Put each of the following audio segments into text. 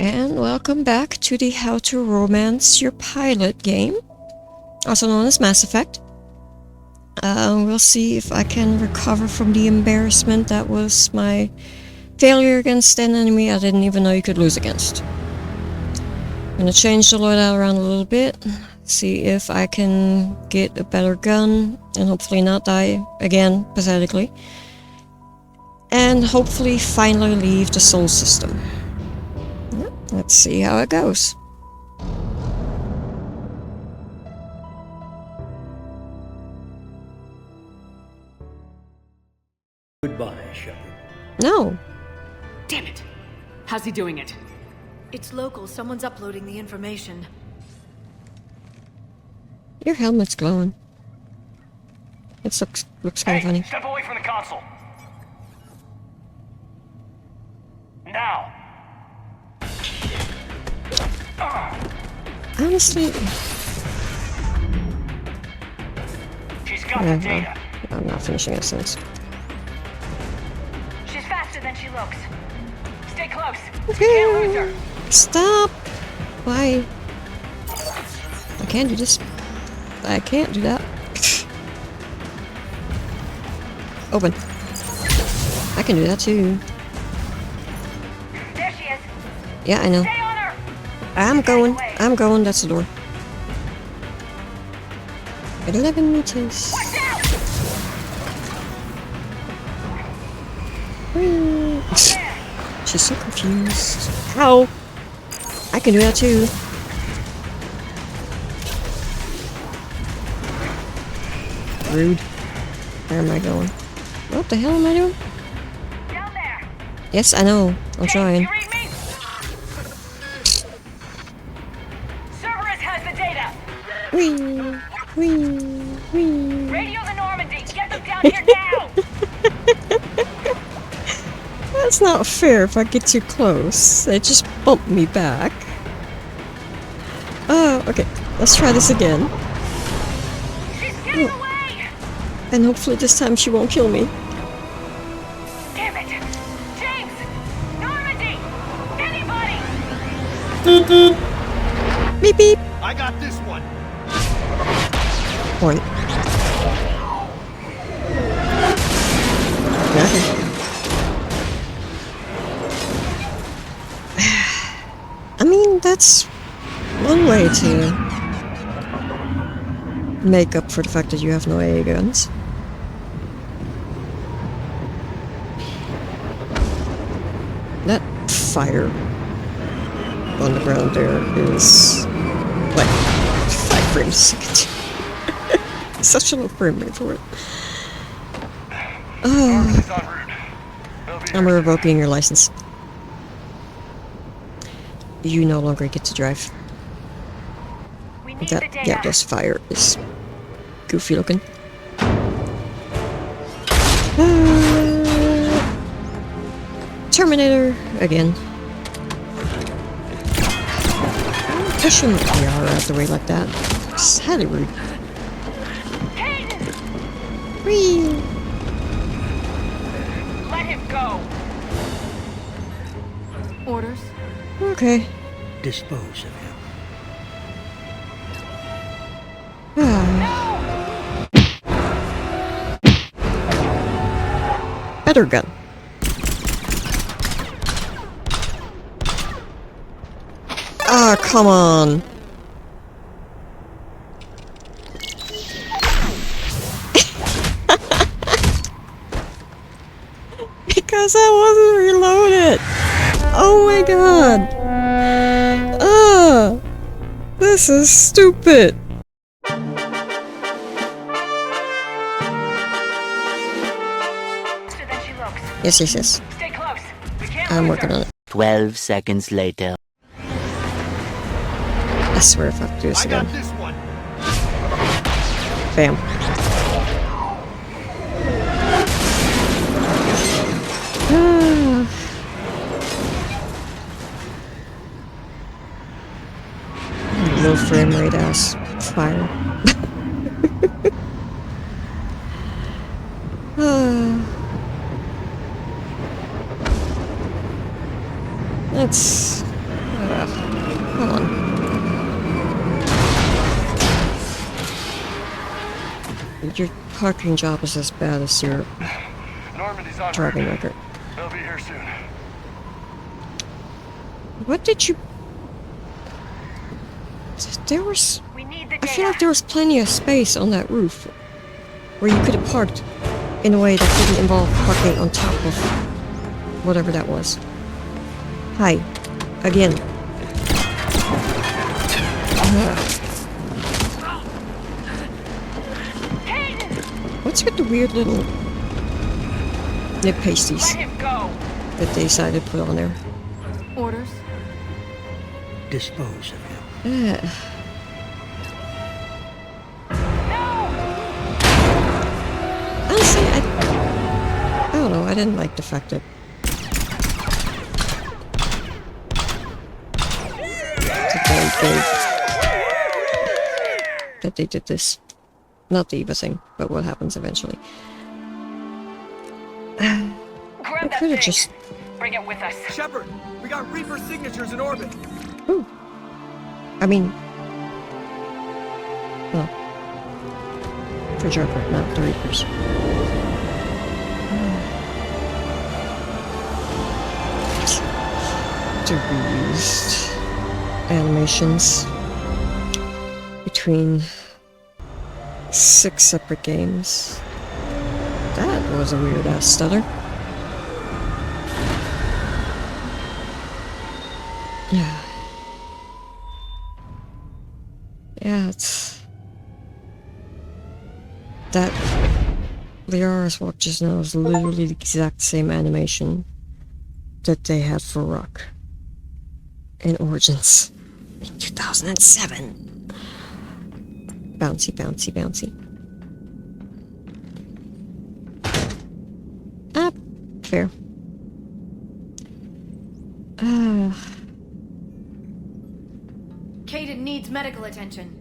And welcome back to the How to Romance Your Pilot game, also known as Mass Effect. We'll see if I can recover from the embarrassment that was my failure against an enemy I didn't even know you could lose against. I'm gonna change the loadout around a little bit, see if I can get a better gun, and hopefully not die again, pathetically. And hopefully finally leave the Sol system. Let's see how it goes. Goodbye, Shepard. No. Damn it! How's he doing it? It's local. Someone's uploading the information. Your helmet's glowing. It looks kind of funny. Step away from the console. Now. Honestly, She's got the data. I'm not finishing that sentence. She's faster than she looks. Stay close. Okay. Lose her. Stop! Why? I can't do this. I can't do that. Open. I can do that too. There she is. Yeah, I know. Stay on her. I'm going, that's the door. At 11 meters. Watch out. Whee. She's so confused. How? I can do that too. Rude. Where am I going? What the hell am I doing? Down there. Yes, I know. I'm trying. You read me? Cerberus has the data. Whee! Whee! Radio the Normandy. Get them down here now. That's not fair if I get too close. They just bump me back. Oh, okay. Let's try this again. She's getting away. And hopefully this time she won't kill me. Damn it. James. Normandy. Anybody. Beep beep! I got this one. Point. Okay. I mean, that's one way to make up for the fact that you have no AA guns. That fire on the ground there is like 5 frames a second. Such a low frame rate for it. Oh, I'm revoking your license. You no longer get to drive. We need That, the data. yeah, this fire is goofy looking. Terminator again. Pushing the PR out of the way like that. It's highly rude. Whee! Let him go. Orders? Okay. Dispose of him. Better gun. Ah, come on. Because I wasn't reloaded. Oh my god. This is stupid. Faster than she looks. Yes. Stay close. We can't I'm lose working her. on it. 12 seconds later. I swear if I have to do this I got again. this one. Bam. Low frame rate ass fire. Let's Hold on. Your parking job is as bad as your Normandy's on driving her. record. They'll be here soon. What did you... There was... We need the I feel like data. there was plenty of space on that roof where you could have parked in a way that didn't involve parking on top of whatever that was. Hi. Again. What's with the weird little nip pasties Let him go. that they decided to put on there? Orders? Dispose of him. Honestly, I don't know, I didn't like the fact that they did this. Not the Eva thing, but what happens eventually. Grab I that could have thing. just... Bring it with us. Shepard, we got Reaper signatures in orbit. Ooh. I mean... Well... For Joker, not the Reapers. The reused animations between 6 separate games. That was a weird ass stutter. Yeah. Yeah, it's... That... Liara's walk just now is literally the exact same animation that they had for Rock in Origins in 2007. Bouncy, bouncy, bouncy. Ah, fair. Caden needs medical attention.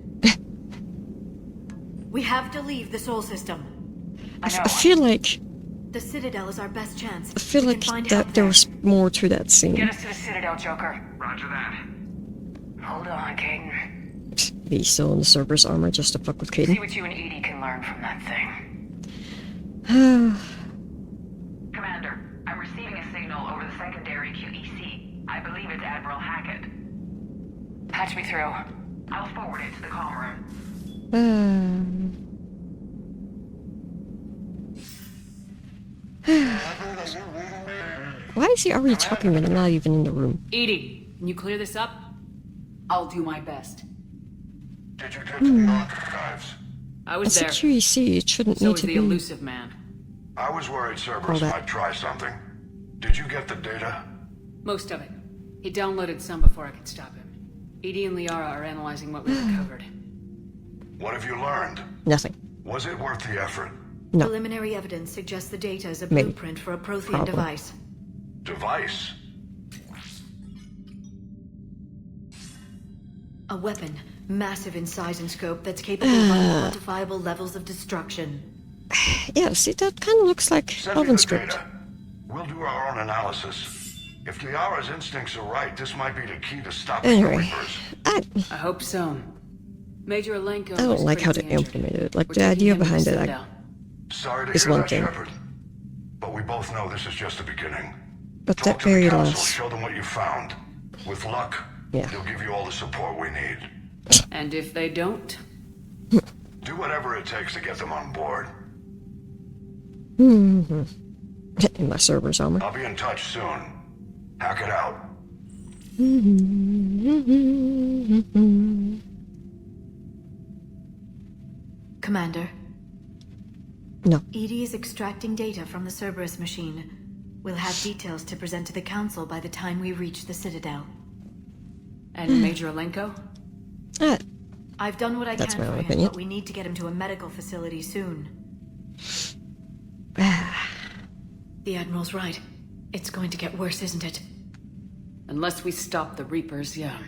We have to leave the Sol system. I feel like The Citadel is our best chance. I feel We like can find that help there was more to that Get scene. us to the Citadel, Joker. Roger that. Hold on, Caden. Be still in the Cerberus armor just to fuck with See Caden. what you and Edie can learn from that thing. Commander, I'm receiving a signal over the secondary QEC. I believe it's Admiral Hackett. Patch me through. I'll forward it to the comm room. Why is he already talking when I'm not even in the room? Edie, can you clear this up? I'll do my best. Did you get to the archives? I was It's a there. QEC, it shouldn't So need is to the be... elusive man. I was worried All Cerberus that. might try something. Did you get the data? Most of it. He downloaded some before I could stop him. Edie and Liara are analyzing what we recovered. What have you learned? Nothing. Was it worth the effort? No. Preliminary evidence suggests the data is a Maybe. blueprint for a Prothean Probably. device. Device? A weapon, massive in size and scope, that's capable of unquantifiable levels of destruction. Yeah, see, that kind of looks like Send me Elven the script. data. We'll do our own analysis. If Liara's instincts are right, this might be the key to stopping the Anyway, Reapers. I hope so. Major Alenko I don't was like how they critically injured. implemented it. Like, We're the taking idea him to behind the it, Citadel. Sorry to It's hear one that, thing. Shepard. But we both know this is just the beginning. But Talk that to the very council, last... show them what you found. With luck, Yeah. they'll give you all the support we need. And if they don't, Do whatever it takes to get them on board. In my Cerberus armor. I'll be in touch soon. Hack it out. Commander, No. Edie is extracting data from the Cerberus machine. We'll have details to present to the Council by the time we reach the Citadel. and Major Alenko? Ah, I've done what I That's can my for own him, opinion. but we need to get him to a medical facility soon. The Admiral's right. It's going to get worse, isn't it? Unless we stop the Reapers, yeah.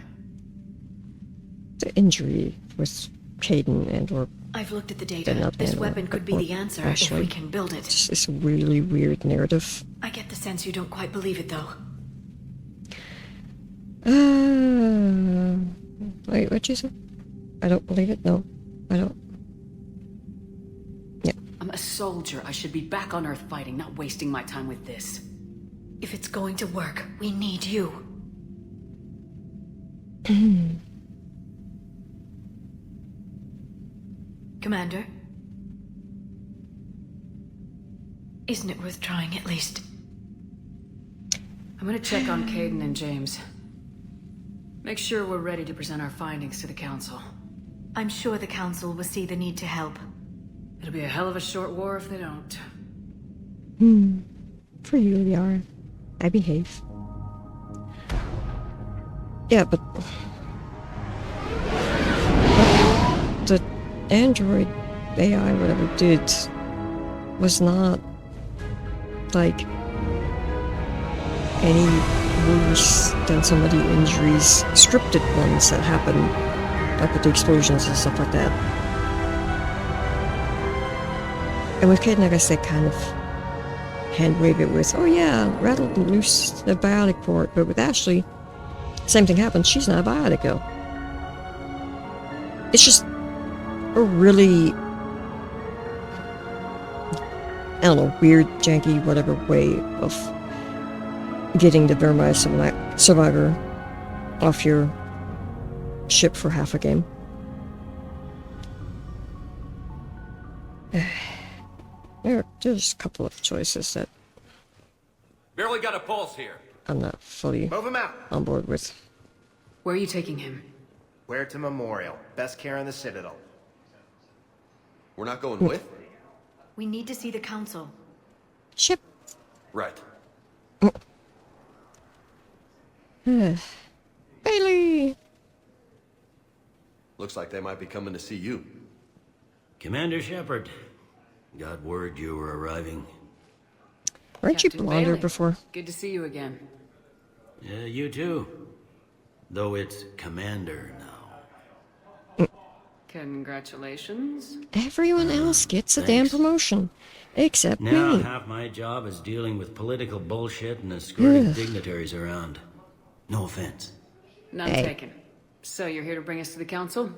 the injury with Caden and or I've looked at the They're data. not This animal, weapon could be or the answer Ashley. if we can build it. just this really weird narrative. I get the sense you don't quite believe it, though. Wait, what'd you say? I don't believe it. No, I don't. Yeah. I'm a soldier. I should be back on Earth fighting, not wasting my time with this. If it's going to work, we need you. Commander? Isn't it worth trying at least? I'm gonna check on Caden and James. Make sure we're ready to present our findings to the Council. I'm sure the Council will see the need to help. It'll be a hell of a short war if they don't. For you, Liara. I behave. Yeah, but the android AI, whatever it did, was not like any worse than some of the injuries, scripted ones that happen, like with the explosions and stuff like that. And with Caden, I guess they kind of hand wave it with, oh yeah, rattled loose the biotic port, but with Ashley, same thing happens. She's not a biotic though. It's just a really, I don't know, weird, janky, whatever way of getting the Vermeer survivor off your ship for half a game. There's a couple of choices that Barely got a pulse here. I'm not fully Move him out. on board with. Where are you taking him? Where to Memorial. Best care in the Citadel. We're not going with? We need to see the Council. Ship. Right. Bailey! Looks like they might be coming to see you. Commander Shepard, got word you were arriving. Weren't you Captain blonder Bailey. before? Good to see you again. Yeah, you too. Though it's Commander now. Congratulations. Everyone else gets a damn Thanks. promotion. Except Now me. half my job is dealing with political bullshit and escorting dignitaries around. No offense. None Hey. taken. So you're here to bring us to the Council?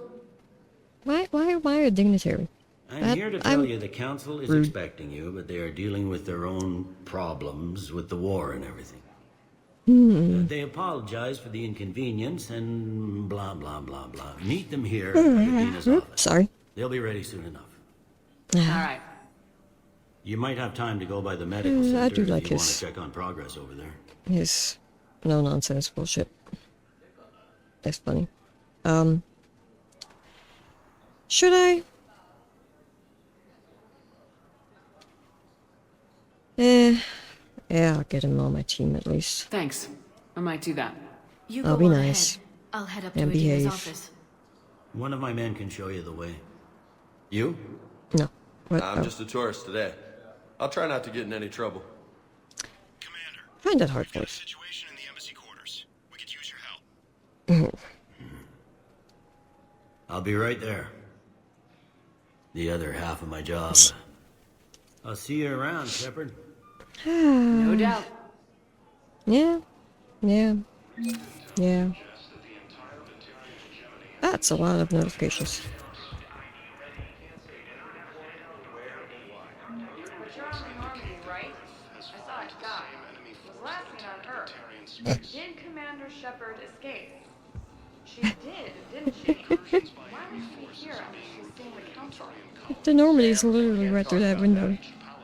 Why am I a dignitary? I'm here to tell I'm you the Council is rude. expecting you, but they are dealing with their own problems with the war and everything. They apologize for the inconvenience and blah, blah, blah, blah. Meet them here at Adina's office. Sorry. They'll be ready soon enough. All right. You might have time to go by the medical I center do if like you want his- to check on progress over there. His no-nonsense bullshit. That's funny. Should I? Yeah, I'll get him on my team at least. Thanks. I might do that. You I'll go be on nice. ahead. I'll head up to And Adina's behave. office. One of my men can show you the way. You? No. What? I'm Oh, just a tourist today. I'll try not to get in any trouble. find that hard voice. Situation in the embassy quarters. We could use your help. I'll be right there. The other half of my job. I'll see you around, Shepard. No doubt. Yeah. That's a lot of notifications. But you're on the Normandy, right? I saw it die. Was last seen on Earth. Did Commander Shepard escape? She did, didn't she? Why was she here after she's seen the Council? The Normandy's literally right through that window.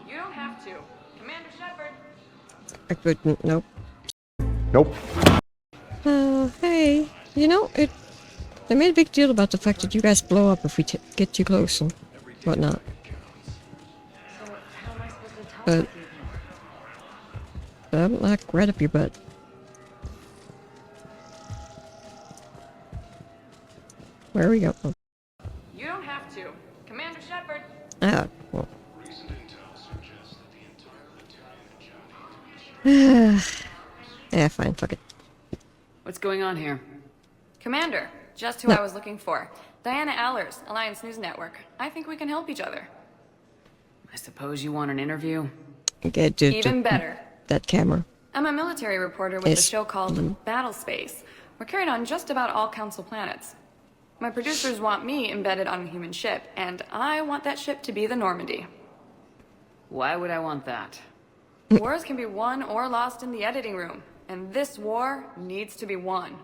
You don't have to. Commander Shepard. I couldn't. Nope. Nope. Hey, you know, they made a big deal about the fact that you guys blow up if we get too close and whatnot. So how am I supposed to tell But I'm like right up your butt. Where we go? Oh, You don't have to. Commander Shepard. well. Yeah, fine, fuck it. What's going on here? Commander, just who No. I was looking for. Diana Allers, Alliance News Network. I think we can help each other. I suppose you want an interview? Get to Even better. that camera. I'm a military reporter with a Yes. show called Battle Space. We're carried on just about all Council planets. My producers want me embedded on a human ship, and I want that ship to be the Normandy. Why would I want that? Wars can be won or lost in the editing room, and this war needs to be won.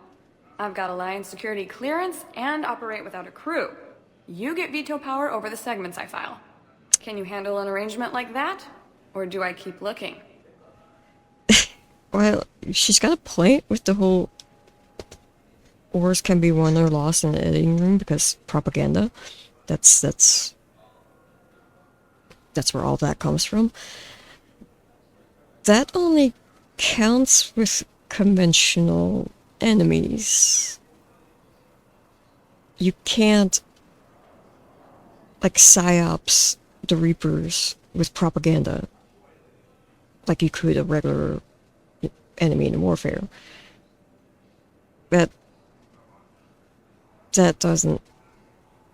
I've got Alliance security clearance and operate without a crew. You get veto power over the segments I file. Can you handle an arrangement like that? Or do I keep looking? Well, she's got a point with the whole wars can be won or lost in the editing room because propaganda. That's where all that comes from. That only counts with conventional enemies. You can't, like, psyops the Reapers with propaganda like you could a regular enemy in warfare. That doesn't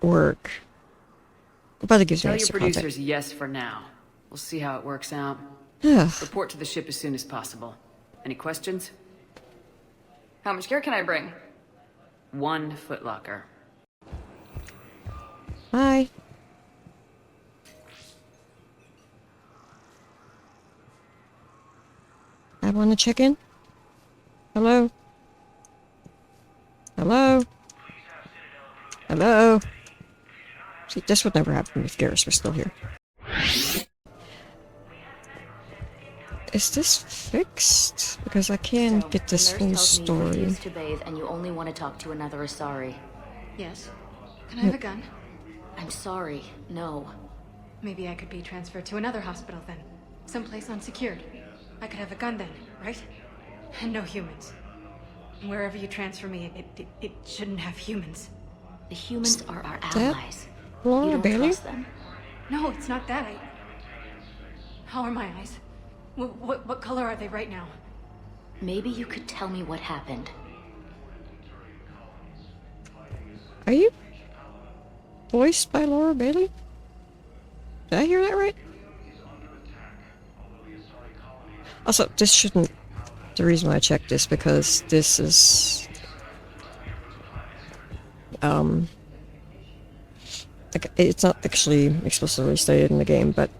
work. But it gives me Tell your extra producers context. yes for now. We'll see how it works out. Ugh. Report to the ship as soon as possible. Any questions? How much gear can I bring? 1 footlocker. Hi. I want to check in. Hello? Hello? Hello? See, this would never happen if Garrus was still here. Is this fixed? Because I can't get this full story. To bathe and you only want to talk to another Asari. Yes. Can I have a gun? I'm sorry, no. Maybe I could be transferred to another hospital then. Someplace unsecured. I could have a gun then, right? And no humans. Wherever you transfer me, it shouldn't have humans. The humans are our That allies. Laura You don't Bailey? trust them? No, it's not that. How are my eyes? What color are they right now? Maybe you could tell me what happened. Are you voiced by Laura Bailey? Did I hear that right? Also, this shouldn't... The reason why I checked this, because this is... like, it's not actually explicitly stated in the game, but...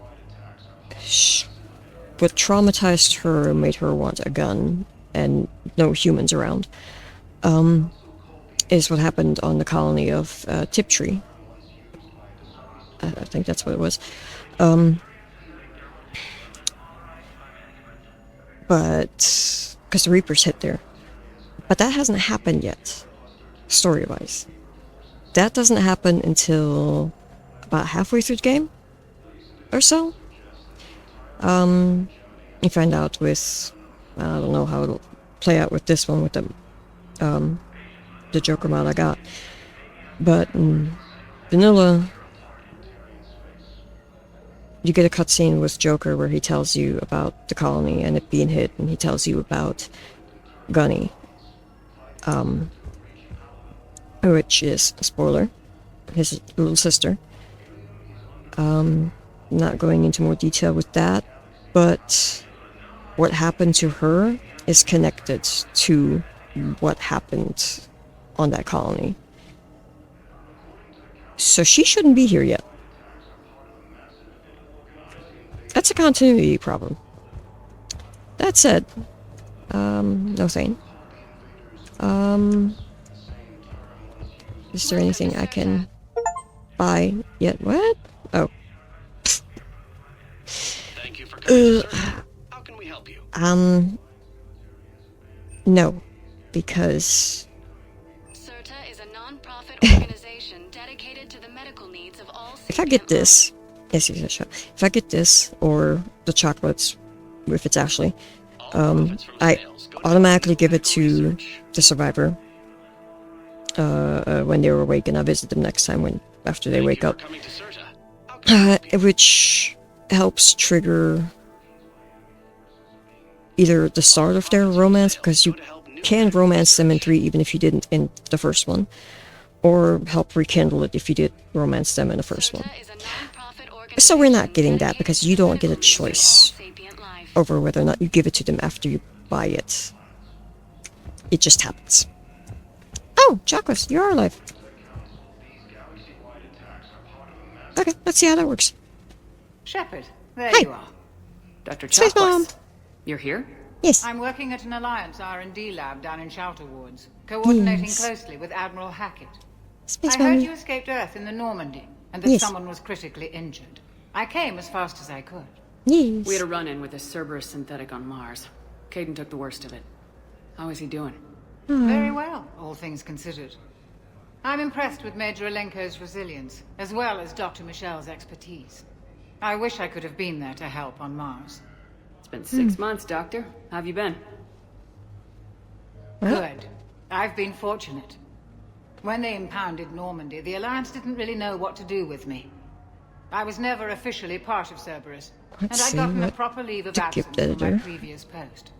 what traumatized her and made her want a gun, and no humans around, is what happened on the colony of Tiptree. I think that's what it was. But because the Reapers hit there. But that hasn't happened yet, story-wise. That doesn't happen until about halfway through the game, or so. You find out with, I don't know how it'll play out with this one, with the Joker mod I got. But in vanilla, you get a cutscene with Joker where he tells you about the colony and it being hit, and he tells you about Gunny. Which is, a spoiler, his little sister. Not going into more detail with that, but what happened to her is connected to what happened on that colony. So she shouldn't be here yet. That's a continuity problem. That said, no thing. Is there anything I can buy yet? What? Oh. Thank you for coming, sir. How can we help you? No, because CITA is a non-profit organization dedicated to the medical needs of all. If I get this, if I get this or the chocolates, if it's Ashley, I automatically give it to the survivor when they were awake, and I visit them next time after they wake up, which helps trigger either the start of their romance, because you can romance them in 3 even if you didn't in the first one, or help rekindle it if you did romance them in the first one. So we're not getting that because you don't get a choice over whether or not you give it to them after you buy it. It just happens. Oh, chocolates, you are alive. Okay, let's see how that works. Shepard, there Hi. you are. Dr. Space Mom. Chocolates. You're here? Yes. I'm working at an Alliance R&D lab down in Shelter Wards, coordinating Yes. closely with Admiral Hackett. Space I heard Mom. you escaped Earth in the Normandy, and that Yes. someone was critically injured. I came as fast as I could. Yes. We had a run-in with a Cerberus synthetic on Mars. Caden took the worst of it. How is he doing? Very well, all things considered. I'm impressed with Major Alenko's resilience, as well as Dr. Michel's expertise. I wish I could have been there to help on Mars. It's been 6 months, Doctor. How have you been? Good. I've been fortunate. When they impounded Normandy, the Alliance didn't really know what to do with me. I was never officially part of Cerberus, and Let's I'd see gotten a what proper leave of the absence gift from my editor previous post.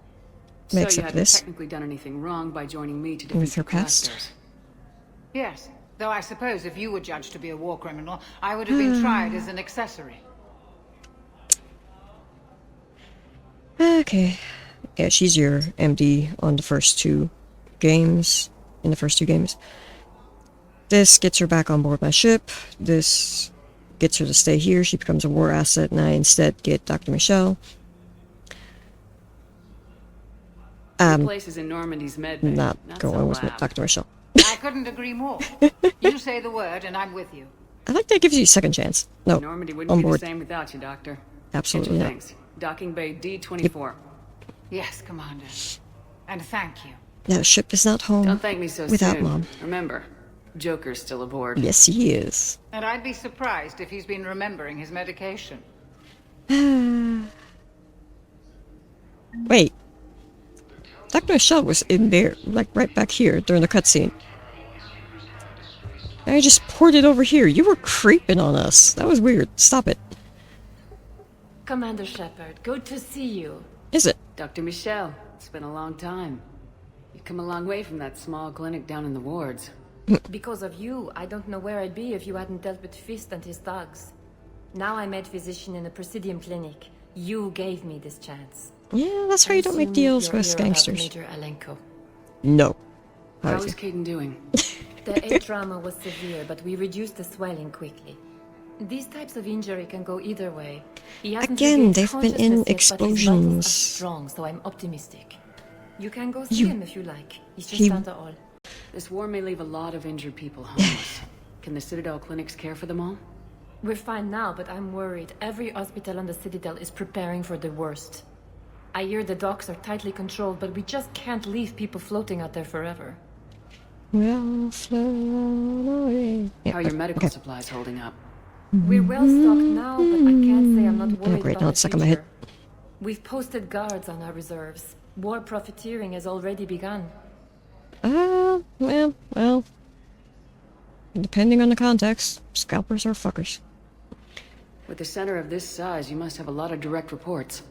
So makes you up hadn't this. technically done anything wrong by joining me to With defeat her the past. collectors. Yes, though I suppose if you were judged to be a war criminal, I would have been tried as an accessory. Okay. Yeah, she's your MD on the first two games. In the first two games. This gets her back on board my ship. This gets her to stay here. She becomes a war asset, and I instead get Dr. Michel. The place is in Normandy's med bay. Not That's going a with lab. Dr. Michel. I couldn't agree more. You say the word, and I'm with you. I like that gives you a second chance. No, Normandy wouldn't on be board. the same without you, Doctor. Absolutely Get your not. things. Docking bay D-24. Yes, Commander. And thank you. No, ship is not home. Don't thank me so without soon. Mom. Remember, Joker's still aboard. Yes, he is. And I'd be surprised if he's been remembering his medication. Wait. Dr. Michel was in there, like right back here during the cutscene. I just poured it over here. You were creeping on us. That was weird. Stop it. Commander Shepard, good to see you. Is it? Dr. Michel, it's been a long time. You've come a long way from that small clinic down in the wards. Because of you, I don't know where I'd be if you hadn't dealt with Fist and his thugs. Now I'm head physician in a Presidium clinic. You gave me this chance. Yeah, that's why you don't make deals You're with here about gangsters. Major Alenko. No. How is is he? Caden doing? The head trauma was severe, but we reduced the swelling quickly. These types of injury can go either way. He hasn't Again, regained they've been in consciousness yet, but his vitals are explosions. strong, so I'm optimistic. You can go see You- him if you like. He's just he- down the hall. This war may leave a lot of injured people homeless. Can the Citadel clinics care for them all? We're fine now, but I'm worried. Every hospital on the Citadel is preparing for the worst. I hear the docks are tightly controlled, but we just can't leave people floating out there forever. Well, flown away. How are your medical supplies holding up? We're well stocked now, but I can't say I'm not worried great, now about it's the stuck in my head. future. We've posted guards on our reserves. War profiteering has already begun. Well. Depending on the context, scalpers are fuckers. With a center of this size, you must have a lot of direct reports.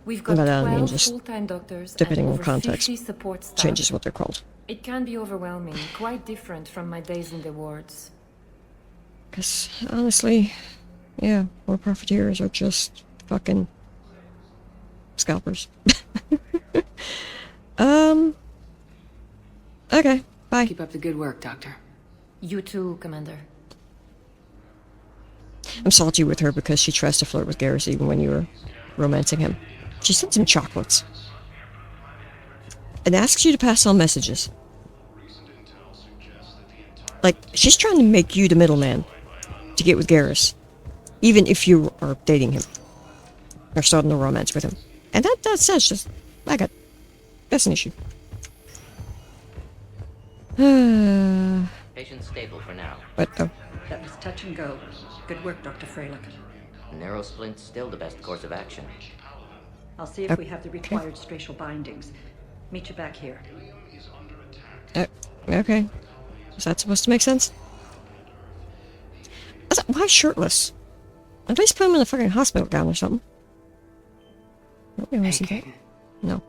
We've got But, I mean, 12 just full-time doctors depending and on over context, 50 support staff. changes what they're called. It can be overwhelming, quite different from my days in the wards. Because, honestly, yeah, war profiteers are just fucking scalpers. Okay, bye. Keep up the good work, Doctor. You too, Commander. I'm salty with her because she tries to flirt with Garrus even when you were romancing him. She sends him chocolates. And asks you to pass on messages. Like, she's trying to make you the middleman to get with Garrus. Even if you are dating him. Or starting a romance with him. And that's just... that's an issue. Patient stable for now. What? Oh. That was touch and go. Good work, Dr. Freilich. Narrow splint's still the best course of action. I'll see if we have the required spatial bindings. Meet you back here. Okay. Is that supposed to make sense? Why shirtless? At least put him in a fucking hospital gown or something. Nobody wants to do that. No.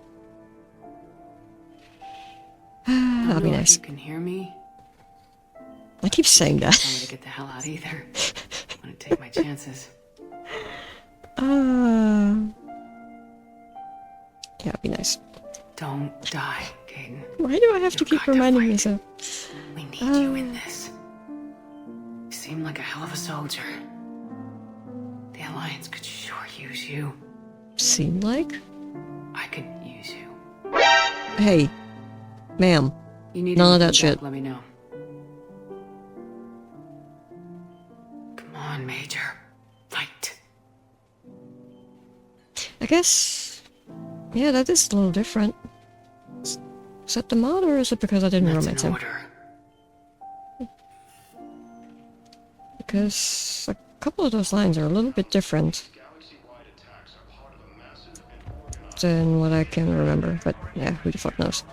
That'd be nice. You can hear me? I keep saying that. I don't want to get the hell out either. I want to take my chances. Yeah, it'd be nice. Don't die, Caden. Why do I have to keep reminding myself? We need you in this. You seem like a hell of a soldier. Alliance could sure use you. Seem like? I could use you. Hey, ma'am. You need none of that anything shit. back, let me know. Come on, Major. Fight. I guess... Yeah, that is a little different. Is that the mod, or is it because I didn't romance him? Because a couple of those lines are a little bit different than what I can remember, but yeah, who the fuck knows.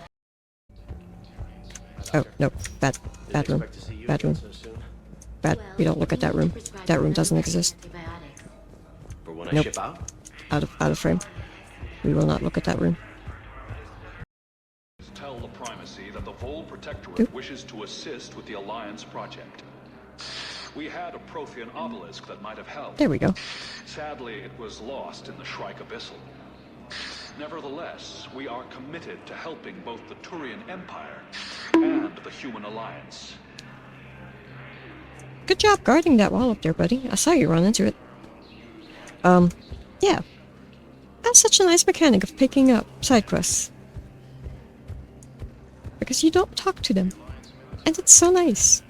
Oh, no, bad room. Bad room. Bad, we don't look at that room. That room doesn't exist. For when I Nope. ship out? Out of frame. We will not look at that room. Tell the Primacy that the Vol Protectorate wishes to assist with the Alliance project. We had a Prothean obelisk that might have helped. There we go. Sadly, it was lost in the Shrike Abyssal. Nevertheless, we are committed to helping both the Turian Empire and the Human Alliance. Good job guarding that wall up there, buddy. I saw you run into it. Yeah. That's such a nice mechanic of picking up side quests. Because you don't talk to them. And it's so nice.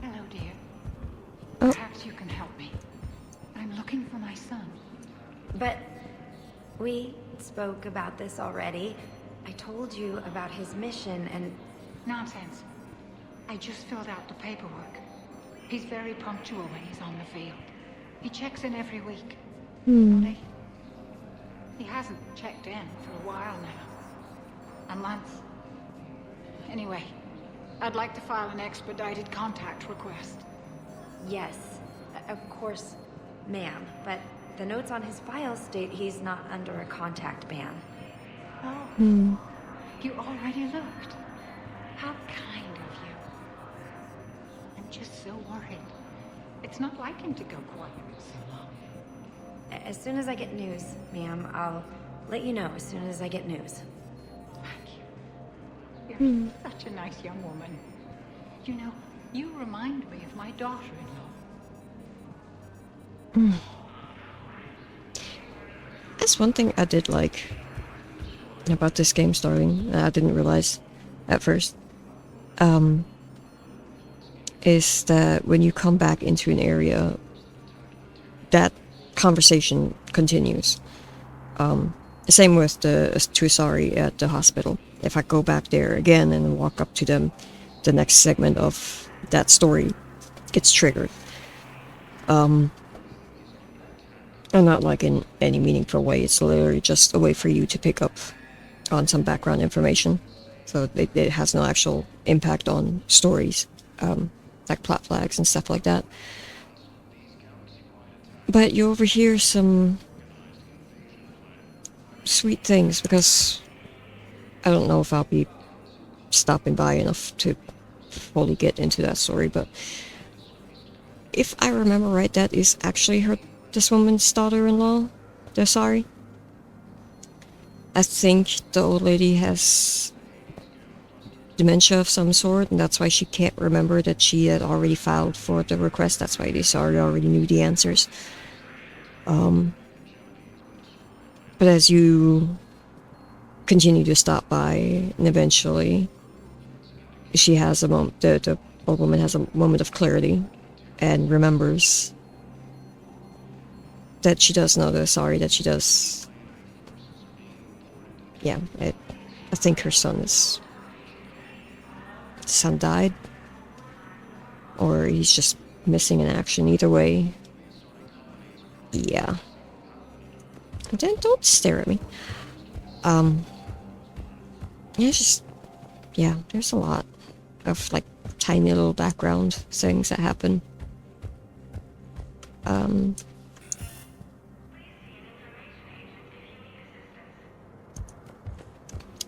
Hello, dear. Oh. Perhaps you can help me. I'm looking for my son. But we spoke about this already. I told you about his mission and... Nonsense. I just filled out the paperwork. He's very punctual when he's on the field. He checks in every week. Well, he hasn't checked in for a while now. A month. Anyway, I'd like to file an expedited contact request. Yes, of course, ma'am. But the notes on his file state he's not under a contact ban. Oh. You already looked. How kind of you. I'm just so worried. It's not like him to go quiet for so long. As soon as I get news, ma'am, I'll let you know as soon as I get news. You're such a nice young woman. You know, you remind me of my daughter-in-law. That's one thing I did like about this game starting, I didn't realize at first, is that when you come back into an area, that conversation continues. Same with the Tuasari at the hospital. If I go back there again and walk up to them, the next segment of that story gets triggered. And not like in any meaningful way, it's literally just a way for you to pick up on some background information. So it has no actual impact on stories, like plot flags and stuff like that. But you overhear some sweet things, because I don't know if I'll be stopping by enough to fully get into that story, but if I remember right, that is actually this woman's daughter-in-law. They're sorry. I think the old lady has dementia of some sort, and that's why she can't remember that she had already filed for the request. That's why they already knew the answers. But as you continue to stop by, and eventually she has a moment, the old woman has a moment of clarity and remembers that she does know the sorry that she does. Yeah, I think her son died, or he's just missing in action. Either way, yeah. And then don't stare at me. Yeah, it's just, yeah, there's a lot of like tiny little background things that happen.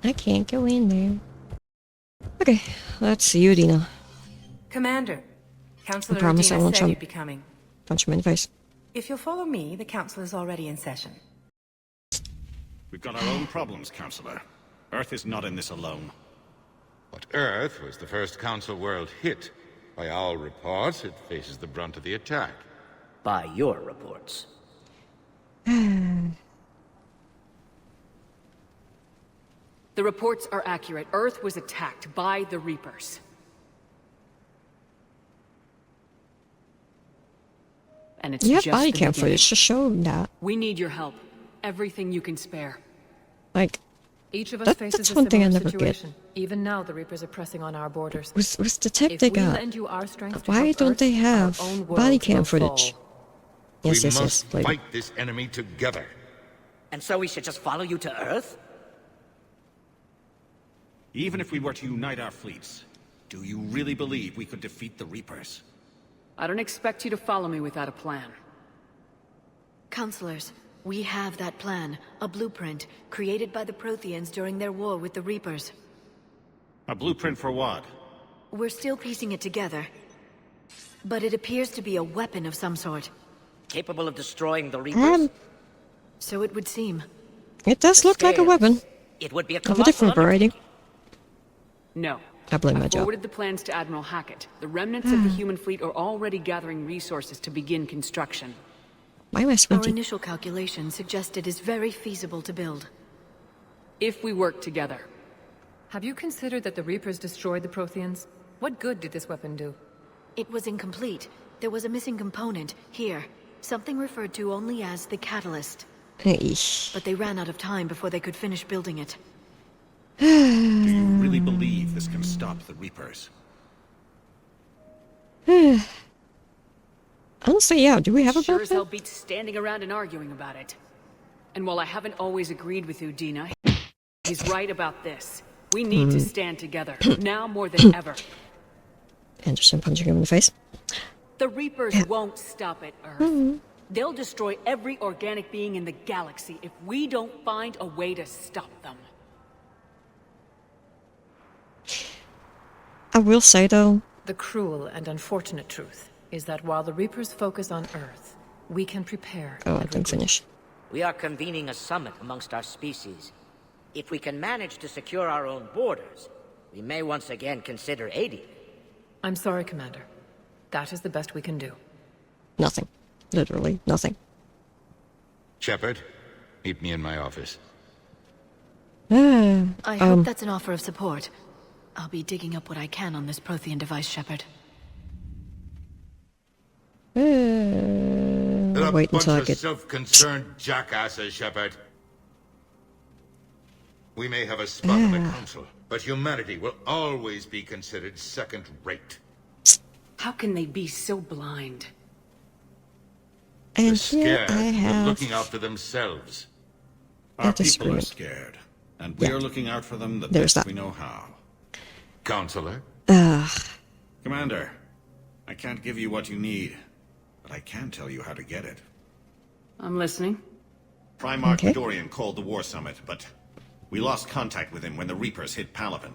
I can't go in there. Okay, let's see you, Dina. Commander, Councilor I promise I Udina won't said you'd be coming. punch him in the face. If you'll follow me, the Council is already in session. We've got our own problems, Councillor. Earth is not in this alone. But Earth was the first Council world hit. By all reports, it faces the brunt of the attack. by your reports. The reports are accurate. Earth was attacked by the Reapers. And it's You have just body the cam beginning. footage to show that. We need your help. Everything you can spare. Like, Each of us That- faces that's a one thing I similar never get. situation. Even now, the Reapers are pressing on our borders. with the tech If they we got, lend you our strength to why help don't Earth, they have our own body world cam will footage? fall. Yes, we yes, must yes. Lady. fight this enemy together. And so we should just follow you to Earth? Even if we were to unite our fleets, do you really believe we could defeat the Reapers? I don't expect you to follow me without a plan. Counselors, we have that plan, a blueprint, created by the Protheans during their war with the Reapers. A blueprint for what? We're still piecing it together. But it appears to be a weapon of some sort. Capable of destroying the Reapers? So it would seem. It does look like a weapon. It would be a Of a colossal different variety. No. I blame my job. Forwarded the plans to Admiral Hackett. The remnants of the human fleet are already gathering resources to begin construction. Why am I Our squinty? initial calculations suggest it is very feasible to build. If we work together. Have you considered that the Reapers destroyed the Protheans? What good did this weapon do? It was incomplete. There was a missing component, here. Something referred to only as the catalyst. Eesh. But they ran out of time before they could finish building it. Do you really believe this can stop the Reapers? Honestly, yeah. Do we have a Sure as hell blueprint? beats standing around and arguing about it. And while I haven't always agreed with you, Dina, he's right about this. We need to stand together, now more than ever. Anderson punching him in the face. The Reapers won't stop at Earth. They'll destroy every organic being in the galaxy if we don't find a way to stop them. I will say though, The cruel and unfortunate truth is that while the Reapers focus on Earth, we can prepare oh, I and didn't finish. We are convening a summit amongst our species. If we can manage to secure our own borders, we may once again consider aiding. I'm sorry, Commander. That is the best we can do. Nothing. Literally nothing. Shepard, meet me in my office. I hope that's an offer of support. I'll be digging up what I can on this Prothean device, Shepard. They're a wait bunch until I of get. self-concerned jackasses, Shepard. We may have a spot on the council, but humanity will always be considered second-rate. How can they be so blind? And They're here scared. I They're have. looking out for themselves. Our That is people are screwed. scared, and we are looking out for them the There's best that. we know how. Counselor? Commander, I can't give you what you need, but I can tell you how to get it. I'm listening. Primarch Okay. Fedorian called the War Summit, but we lost contact with him when the Reapers hit Palaven.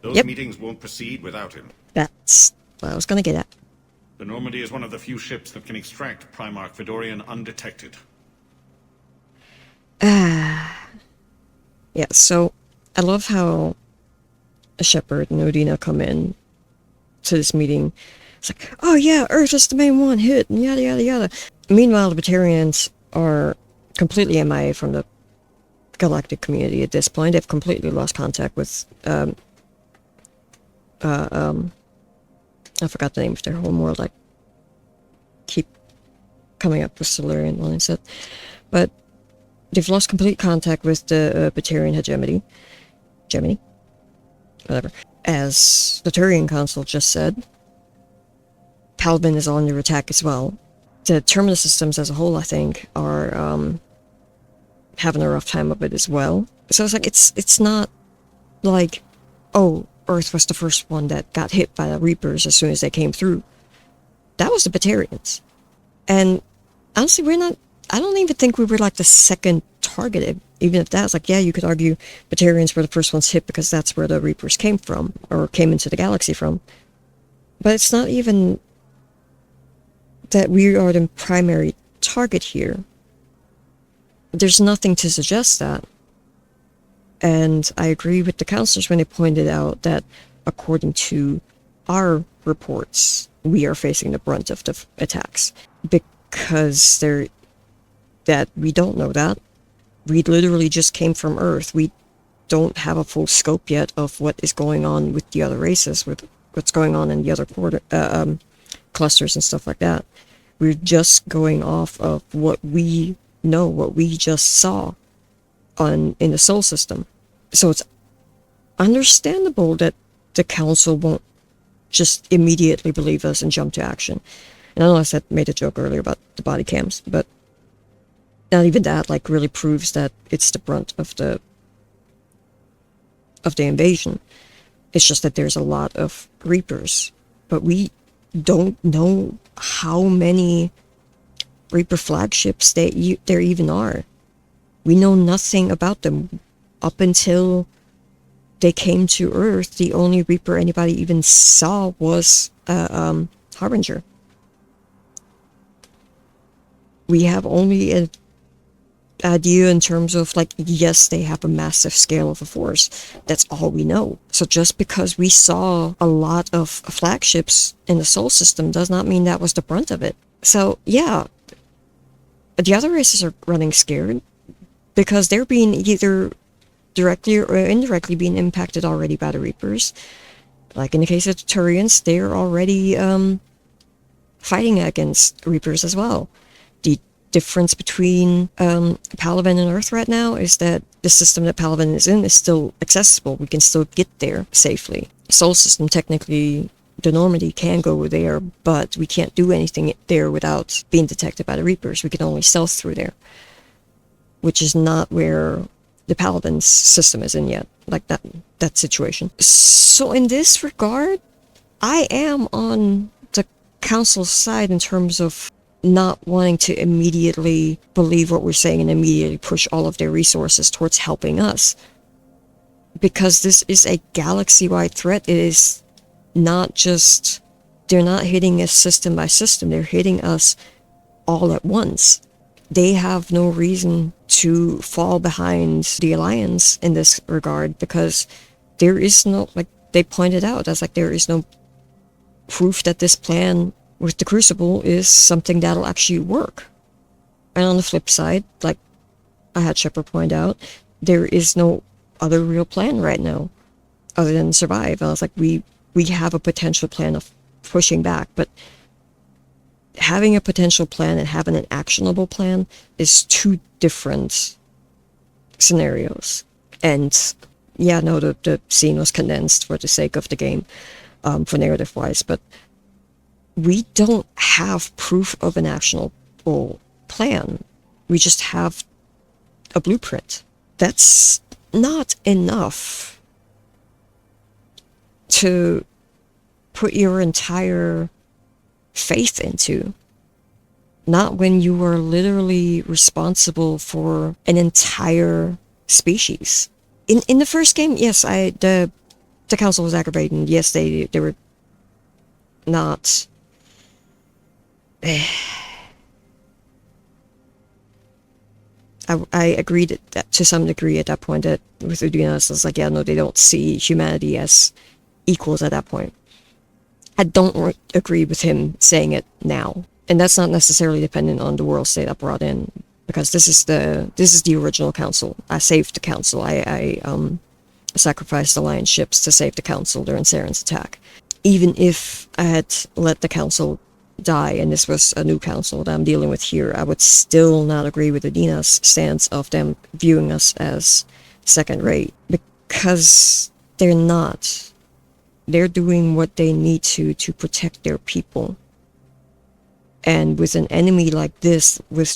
Those Yep. meetings won't proceed without him. That's what I was gonna get at. The Normandy is one of the few ships that can extract Primarch Fedorian undetected. Yeah, so I love how Shepard and Odina come in to this meeting. It's like, oh yeah, Earth is the main one hit, and yada yada yada. Meanwhile, the Batarians are completely MIA from the galactic community at this point. They've completely lost contact with I forgot the name of their home world. I keep coming up with Solarian when I said, but they've lost complete contact with the Batarian hegemony. Gemini? Whatever. As the Turian Council just said, Palaven is under attack as well. The terminal systems as a whole, I think, are having a rough time of it as well. So it's like, it's not like, oh, Earth was the first one that got hit by the Reapers as soon as they came through. That was the Batarians. And honestly, I don't even think we were like the second targeted. Even if that's like, yeah, you could argue Batarians were the first ones hit because that's where the Reapers came from, or came into the galaxy from. But it's not even that we are the primary target here. There's nothing to suggest that. And I agree with the counselors when they pointed out that according to our reports, we are facing the brunt of the attacks. Because that we don't know that. We literally just came from Earth. We don't have a full scope yet of what is going on with the other races, with what's going on in the other clusters and stuff like that. We're just going off of what we know, what we just saw in the Sol system. So it's understandable that the Council won't just immediately believe us and jump to action. And I know I made a joke earlier about the body cams, but not even that like really proves that it's the brunt of the invasion. It's just that there's a lot of Reapers, but we don't know how many Reaper flagships there even are. We know nothing about them. Up until they came to Earth, the only Reaper anybody even saw was Harbinger. We have only an idea in terms of, like, yes, they have a massive scale of a force. That's all we know. So just because we saw a lot of flagships in the Sol system does not mean that was the brunt of it. So, yeah, the other races are running scared because they're being either directly or indirectly being impacted already by the Reapers. Like in the case of the Turians, they're already fighting against Reapers as well. The difference between Palaven and Earth right now is that the system that Palaven is in is still accessible. We can still get there safely. Sol system, technically, the Normandy can go there, but we can't do anything there without being detected by the Reapers. We can only stealth through there, which is not where the Paladin's system is in yet, like that situation. So in this regard, I am on the Council's side in terms of not wanting to immediately believe what we're saying and immediately push all of their resources towards helping us. Because this is a galaxy-wide threat. It is not just, they're not hitting us system by system, they're hitting us all at once. They have no reason to fall behind the Alliance in this regard because there is no, like they pointed out, that's like there is no proof that this plan with the Crucible is something that'll actually work. And on the flip side, like I had Shepard point out, there is no other real plan right now other than survive. I was like, we have a potential plan of pushing back, but having a potential plan and having an actionable plan is two different scenarios. And yeah, no, the scene was condensed for the sake of the game, for narrative-wise, but we don't have proof of an actionable plan. We just have a blueprint. That's not enough to put your entire faith into. Not when you are literally responsible for an entire species. In the first game, yes, the Council was aggravating. Yes, they were not. I agreed that to some degree at that point that with Udinas, I was like, yeah, no, they don't see humanity as equals at that point. I don't agree with him saying it now, and that's not necessarily dependent on the world state I brought in, because this is the original Council. I saved the Council. I sacrificed Alliance ships to save the Council during Saren's attack. Even if I had let the Council die and this was a new Council that I'm dealing with here, I would still not agree with Adina's stance of them viewing us as second rate, because they're not. They're doing what they need to protect their people. And with an enemy like this, with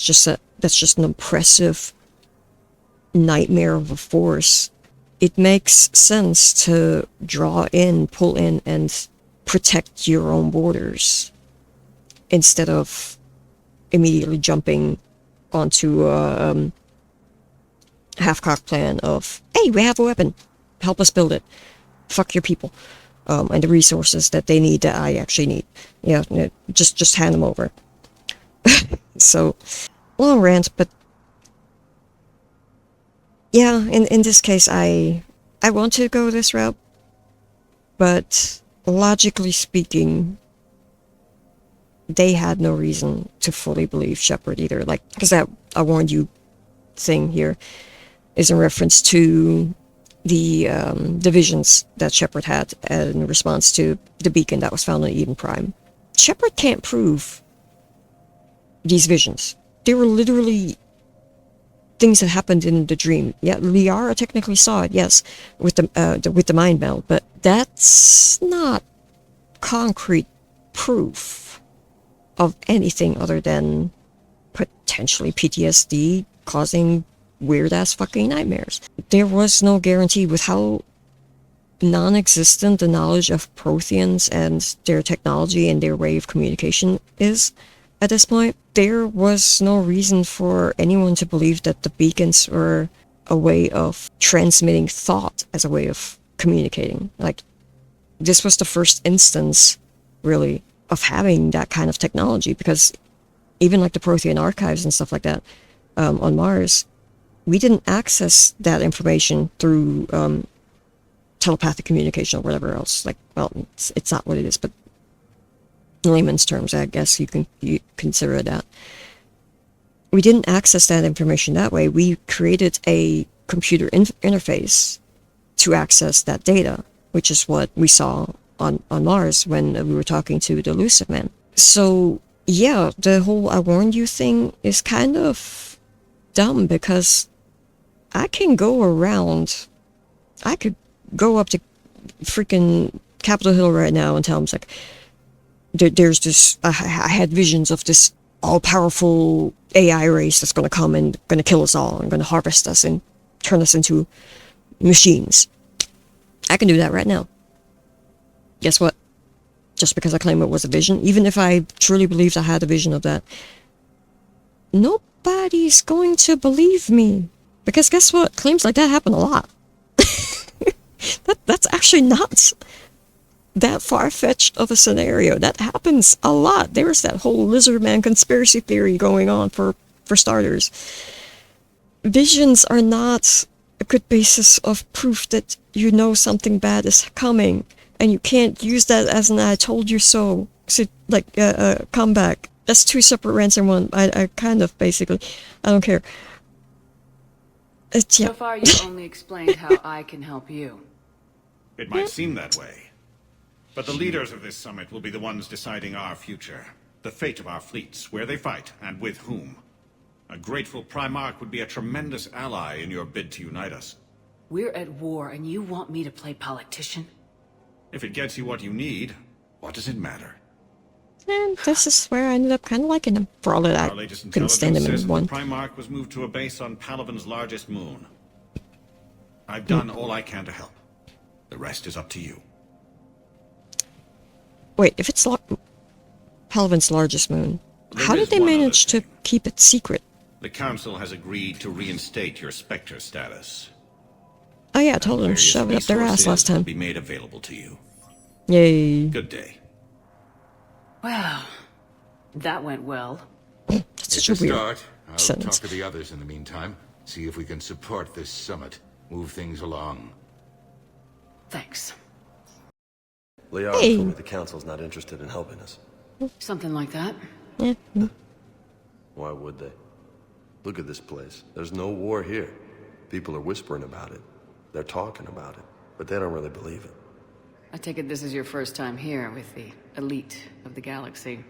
that's just an oppressive nightmare of a force, it makes sense to draw in, pull in, and protect your own borders instead of immediately jumping onto a half-cocked plan of, hey, we have a weapon, help us build it, fuck your people, and the resources that they need that I actually need. Yeah, just hand them over. So, long rant, but yeah, in this case, I want to go this route, but logically speaking, they had no reason to fully believe Shepard either. Like, because that I warned you thing here is in reference to the visions that Shepard had in response to the beacon that was found on Eden Prime. Shepard can't prove these visions. They were literally things that happened in the dream. Yeah, Liara technically saw it, yes, with the mind meld, but that's not concrete proof of anything other than potentially PTSD causing weird-ass fucking nightmares. There was no guarantee with how non-existent the knowledge of Protheans and their technology and their way of communication is at this point. There was no reason for anyone to believe that the beacons were a way of transmitting thought as a way of communicating. Like, this was the first instance, really, of having that kind of technology, because even like the Prothean archives and stuff like that on Mars, we didn't access that information through telepathic communication or whatever else. Like, well, it's not what it is, but in layman's terms, I guess you consider that. We didn't access that information that way. We created a computer interface to access that data, which is what we saw on Mars when we were talking to the Elusive Man. So, yeah, the whole I warned you thing is kind of dumb, because I can go around, I could go up to freaking Capitol Hill right now and tell them, like, there's this, I had visions of this all-powerful AI race that's going to come and going to kill us all and going to harvest us and turn us into machines. I can do that right now. Guess what? Just because I claim it was a vision, even if I truly believed I had a vision of that, nobody's going to believe me. Because guess what? Claims like that happen a lot. That's actually not that far-fetched of a scenario. That happens a lot. There's that whole lizard man conspiracy theory going on, for starters. Visions are not a good basis of proof that you know something bad is coming, and you can't use that as an I told you so, comeback. That's two separate rants in one. I kind of, basically, I don't care. Yeah. So far, you've only explained how I can help you. It might seem that way, but the leaders of this summit will be the ones deciding our future, the fate of our fleets, where they fight, and with whom. A grateful Primarch would be a tremendous ally in your bid to unite us. We're at war, and you want me to play politician? If it gets you what you need, what does it matter? And this is where I ended up kind of liking him, for all that I couldn't stand him in one. The Primarch was moved to a base on Palaven's largest moon. I've done all I can to help. The rest is up to you. Wait, if it's Palaven's largest moon, how did they manage to keep it secret? The Council has agreed to reinstate your Spectre status. Oh yeah, I told them to shove it up their ass last time. Be made available to you. Yay. Good day. Wow, that went well. That's such a weird start. I'll sentence. talk to the others in the meantime. See if we can support this summit. Move things along. Thanks. Liara told me the Council's not interested in helping us. Something like that. Yeah. Why would they? Look at this place. There's no war here. People are whispering about it. They're talking about it, but they don't really believe it. I take it this is your first time here with the elite of the galaxy.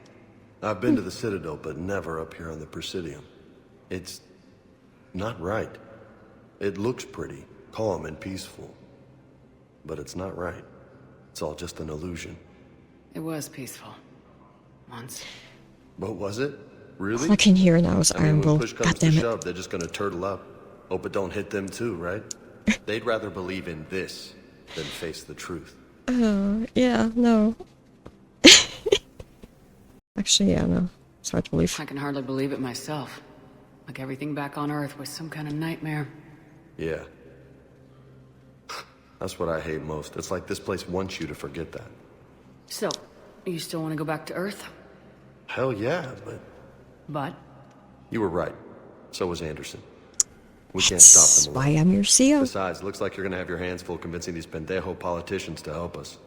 I've been to the Citadel, but never up here on the Presidium. It's not right. It looks pretty, calm and peaceful. But it's not right. It's all just an illusion. It was peaceful. Once. But was it? Really? All I can hear now is Iron when Bull. push comes God to damn it. shove, they're just gonna turtle up. Hope it don't hit them too, right? They'd rather believe in this than face the truth. Oh, yeah, no. Actually, yeah, no. It's hard to believe. I can hardly believe it myself. Like everything back on Earth was some kind of nightmare. Yeah. That's what I hate most. It's like this place wants you to forget that. So, you still want to go back to Earth? Hell yeah, but... But? You were right. So was Anderson. We can't stop them. Why I'm your CEO. Besides, looks like you're gonna have your hands full convincing these pendejo politicians to help us.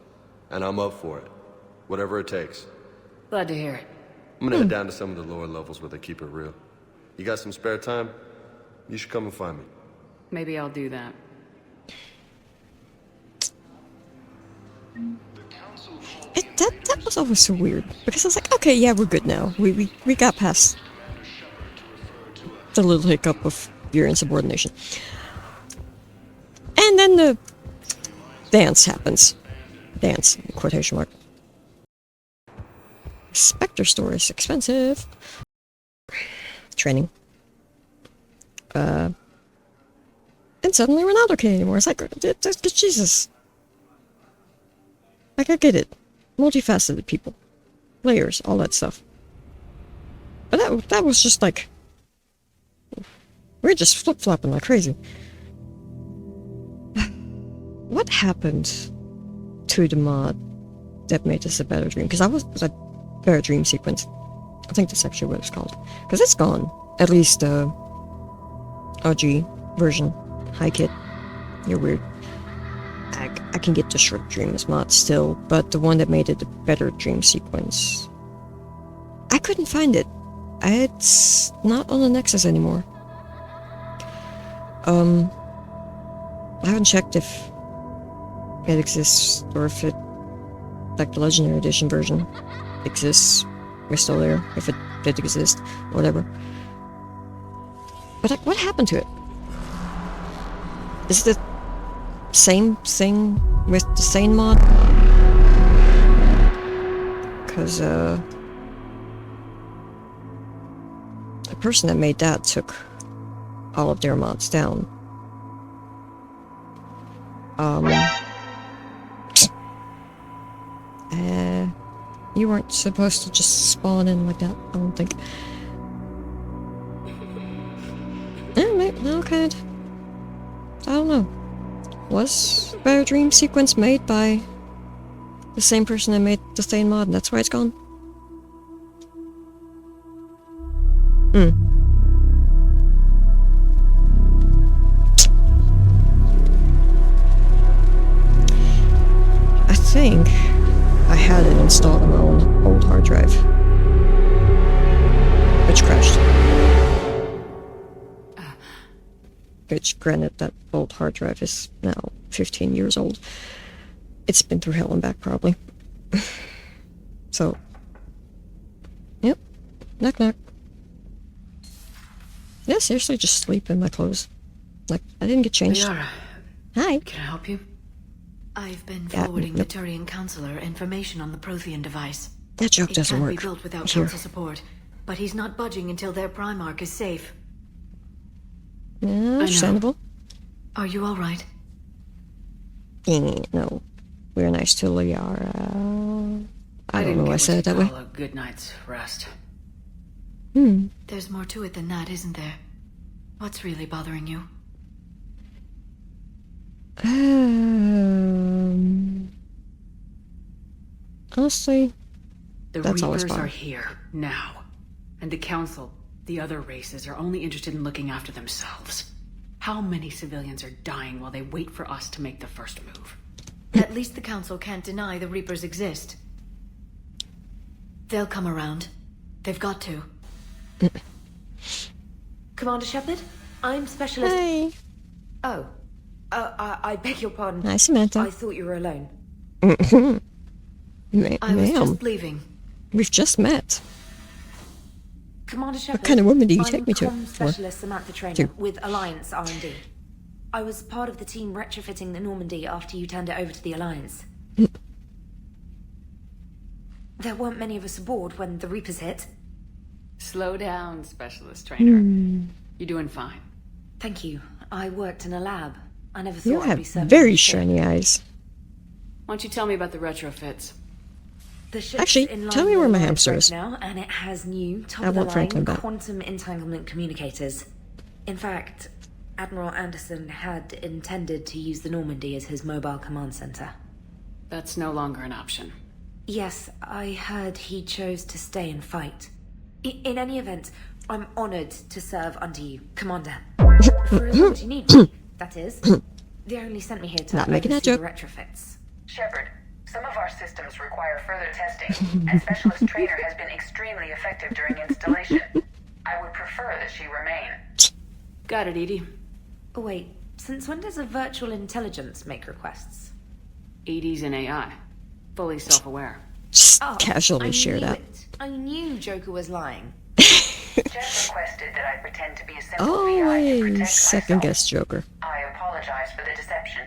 And I'm up for it. Whatever it takes. Glad to hear it. I'm gonna head down to some of the lower levels where they keep it real. You got some spare time? You should come and find me. Maybe I'll do that. That was always so weird, because I was like, okay, yeah, we're good now. We got past the little hiccup of your insubordination. And then the dance happens. Dance, in quotation mark. Spectre store is expensive. Training. And suddenly we're not okay anymore. It's like, Jesus. Like, I get it. Multifaceted people. Layers, all that stuff. But that was just like... We're just flip-flopping like crazy. What happened to the mod that made this a better dream? Because I was a better dream sequence. I think that's actually what it's called. Because it's gone. At least the OG version. Hi, kid. You're weird. I can get the short dreams mod still, but the one that made it a better dream sequence, I couldn't find it. It's not on the Nexus anymore. I haven't checked if it exists or if it, like the Legendary Edition version, exists. We're still there, if it did exist, or whatever. But like, what happened to it? Is it the same thing with the Sane mod? Because, the person that made that took all of their mods down. You weren't supposed to just spawn in like that, I don't think. Okay. I don't know. Was Better Dream sequence made by the same person that made the Stain mod, and that's why it's gone? I think I had it installed on my own old hard drive, which crashed. Which, granted, that old hard drive is now 15 years old. It's been through hell and back, probably. So, yep. Knock knock. Yeah, seriously, just sleep in my clothes. Like, I didn't get changed. Liara. Hi. Can I help you? I've been forwarding the Turian Counselor information on the Prothean device. That joke doesn't work. It can't be built without Here. Council support, but he's not budging until their Primarch is safe. Understandable. Are you alright? No. We're nice to Liara. I don't know why I said it that way. A good night's rest. There's more to it than that, isn't there? What's really bothering you? Honestly, the that's always Reapers fun. are here now, and the Council, the other races, are only interested in looking after themselves. How many civilians are dying while they wait for us to make the first move? At least the Council can't deny the Reapers exist. They'll come around. They've got to. Commander Shepard, I'm Specialist... Hey. Oh. I beg your pardon. Hi, Samantha. I thought you were alone. I was just leaving. We've just met. Commander Shepard, What kind of woman do you take me to? I'm Specialist Samantha Trainer with Alliance R&D. I was part of the team retrofitting the Normandy after you turned it over to the Alliance. There weren't many of us aboard when the Reapers hit. Slow down, Specialist Trainer. You're doing fine. Thank you. I worked in a lab. I never You thought I'd have be serving very this ship. shiny eyes. Why don't you tell me about the retrofits? The ship's Actually, in tell line me where with my Alliance hamster right is. now, and it has new I want Franklin top-of-the-line back. quantum entanglement communicators. In fact, Admiral Anderson had intended to use the Normandy as his mobile command center. That's no longer an option. Yes, I heard he chose to stay and fight. In any event, I'm honored to serve under you, Commander. For as long as you need me, that is. They only sent me here to Not making that oversee joke. the retrofits. Shepard, Some of our systems require further testing, and Specialist Trainer has been extremely effective during installation. I would prefer that she remain. Got it, Edie. Oh wait, since when does a virtual intelligence make requests? Edie's an AI. Fully self-aware. Just casually share that. I knew Joker was lying. Jeff requested that I pretend to be a simple VI to protect second guess Joker. I apologize for the deception.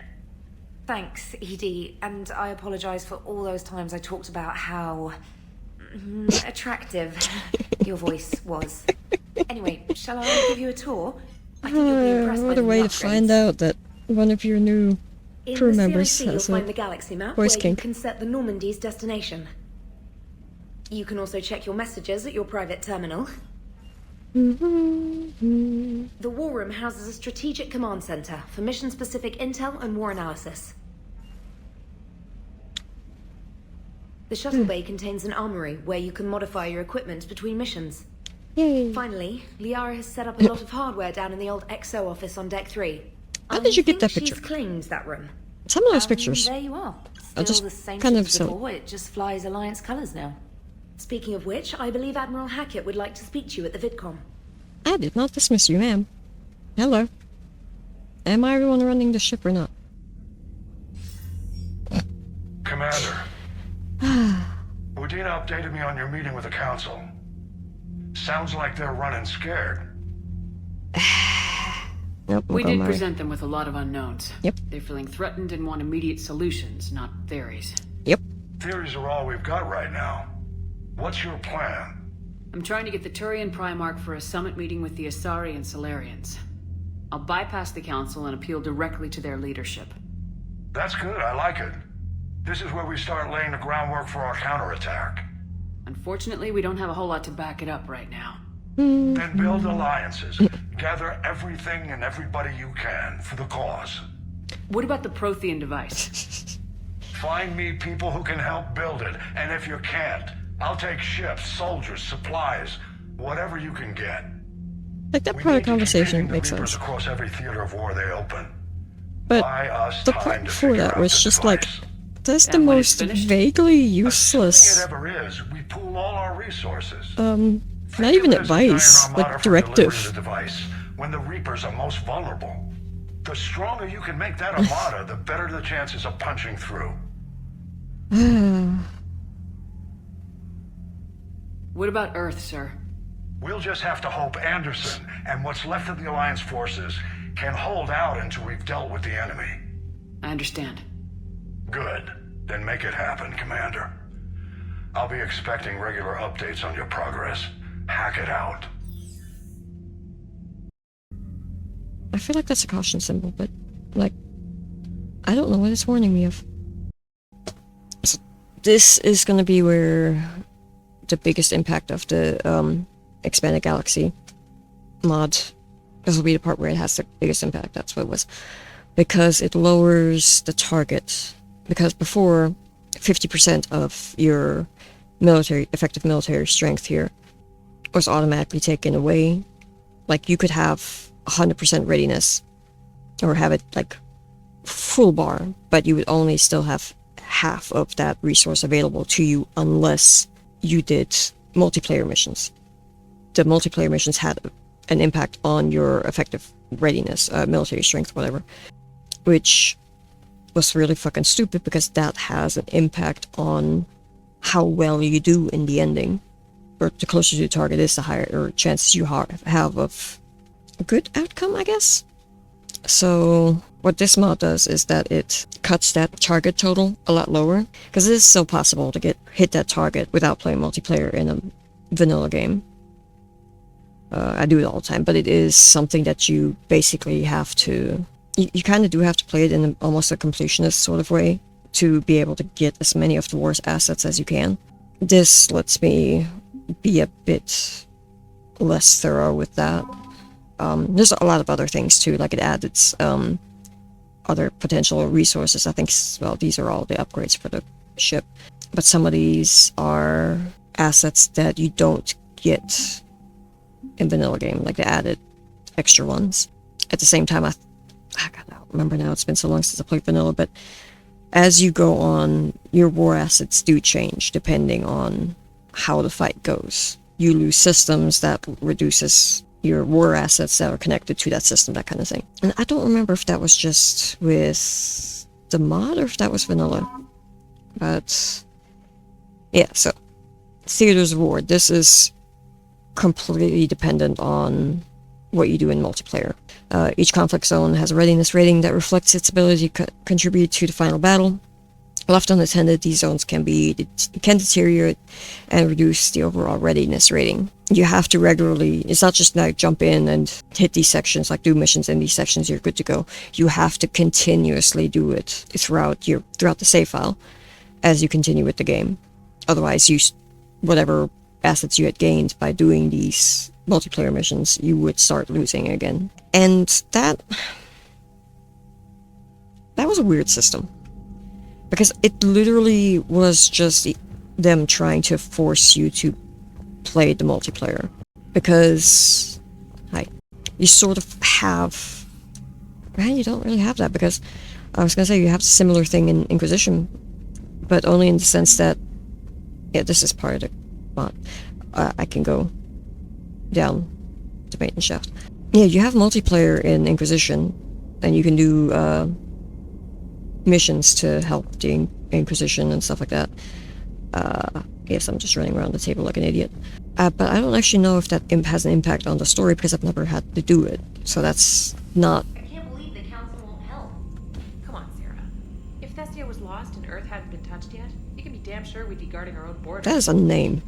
Thanks, Edie, and I apologize for all those times I talked about how attractive your voice was. Anyway, shall I give you a tour? I think you'll be impressed by What the a way to upgrades. find out that one of your new crew In the members CIC, you'll has find a the galaxy map voice where kink. you can set the Normandy's destination. You can also check your messages at your private terminal. Mm-hmm. The War Room houses a strategic command center for mission-specific intel and war analysis. The shuttle bay contains an armory where you can modify your equipment between missions. Yay. Finally, Liara has set up a lot of hardware down in the old XO office on Deck 3. How did you get that She's picture? claimed that room. Some of those pictures There you are. are Still just the same kind ship of as silly. before, it just flies Alliance colors now. Speaking of which, I believe Admiral Hackett would like to speak to you at the VidCom. I did not dismiss you, ma'am. Hello. Am I the one running the ship or not? Commander. Udina updated me on your meeting with the Council. Sounds like they're running scared. Nope, We did present them with a lot of unknowns. Yep. They're feeling threatened and want immediate solutions, not theories. Yep. Theories are all we've got right now. What's your plan? I'm trying to get the Turian Primarch for a summit meeting with the Asari and Solarians. I'll bypass the Council and appeal directly to their leadership. That's good, I like it. This is where we start laying the groundwork for our counterattack. Unfortunately, we don't have a whole lot to back it up right now. Then build alliances. Gather everything and everybody you can for the cause. What about the Prothean device? Find me people who can help build it, and if you can't, I'll take ships, soldiers, supplies, whatever you can get. Like that part of conversation makes sense. Across every theater of war they open. But the part before that was just like, that's the most vaguely useless, It ever is. We pool all our resources. not even advice, like directive. The device when the Reapers are most vulnerable. The stronger you can make that armada, the better the chances of punching through. What about Earth, sir? We'll just have to hope Anderson and what's left of the Alliance forces can hold out until we've dealt with the enemy. I understand. Good. Then make it happen, Commander. I'll be expecting regular updates on your progress. Hack it out. I feel like that's a caution symbol, but, like, I don't know what it's warning me of. So this is gonna be where the biggest impact of the, Expanded Galaxy mod. This will be the part where it has the biggest impact, that's what it was. Because it lowers the target. Because before, 50% of your effective military strength here was automatically taken away. Like, you could have 100% readiness, or have it, like, full bar, but you would only still have half of that resource available to you unless you did multiplayer missions. The multiplayer missions had an impact on your effective readiness, military strength, whatever, which was really fucking stupid because that has an impact on how well you do in the ending. Or the closer to the target is, the higher chances you have of a good outcome, I guess. So what this mod does is that it cuts that target total a lot lower, because it is still possible to hit that target without playing multiplayer in a vanilla game. I do it all the time, but it is something that you basically have to... You kind of do have to play it in almost a completionist sort of way to be able to get as many of the war's assets as you can. This lets me be a bit less thorough with that. There's a lot of other things too, like it adds its other potential resources. I think, well, these are all the upgrades for the ship, but some of these are assets that you don't get in vanilla game, like the added extra ones. At the same time, I don't remember now, it's been so long since I played vanilla, but as you go on, your war assets do change depending on how the fight goes. You lose systems that reduces your war assets that are connected to that system, that kind of thing. And I don't remember if that was just with the mod or if that was vanilla. But yeah, so Theaters of War. This is completely dependent on what you do in multiplayer. Each conflict zone has a readiness rating that reflects its ability to contribute to the final battle. Left unattended, these zones can deteriorate and reduce the overall readiness rating. You have to regularly, it's not just like jump in and hit these sections, like do missions in these sections, you're good to go. You have to continuously do it throughout the save file as you continue with the game. Otherwise, whatever assets you had gained by doing these multiplayer missions, you would start losing again. And that was a weird system. Because it literally was just them trying to force you to play the multiplayer. Because you sort of have... Well, you don't really have that, because I was going to say you have a similar thing in Inquisition, but only in the sense that, yeah, this is part of the mod. I can go down the maintenance shaft. Yeah, you have multiplayer in Inquisition, and you can do missions to help the Inquisition and stuff like that. Yes, I'm just running around the table like an idiot. But I don't actually know if that has an impact on the story because I've never had to do it. So that's not... I can't believe the council won't help. Come on, Sarah. If Thestia was lost and Earth hadn't been touched yet, you can be damn sure we'd be guarding our own borders. That is a name.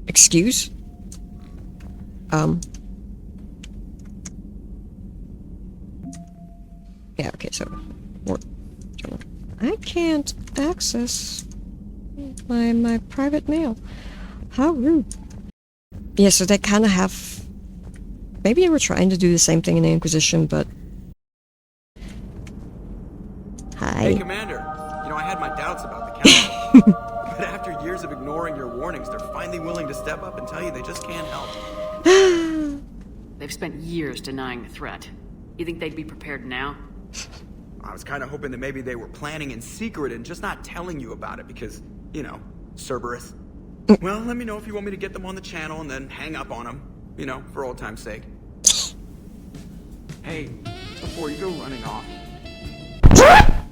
Excuse? Yeah, okay, so... I can't access my private mail. How rude. Yeah, so they kind of have... Maybe they were trying to do the same thing in the Inquisition, but... Hi. Hey, Commander. You know, I had my doubts about the council. But after years of ignoring your warnings, they're finally willing to step up and tell you they just can't help. They've spent years denying the threat. You think they'd be prepared now? I was kind of hoping that maybe they were planning in secret and just not telling you about it because, you know, Cerberus. Well, let me know if you want me to get them on the channel and then hang up on them, you know, for old time's sake. Hey, before you go running off,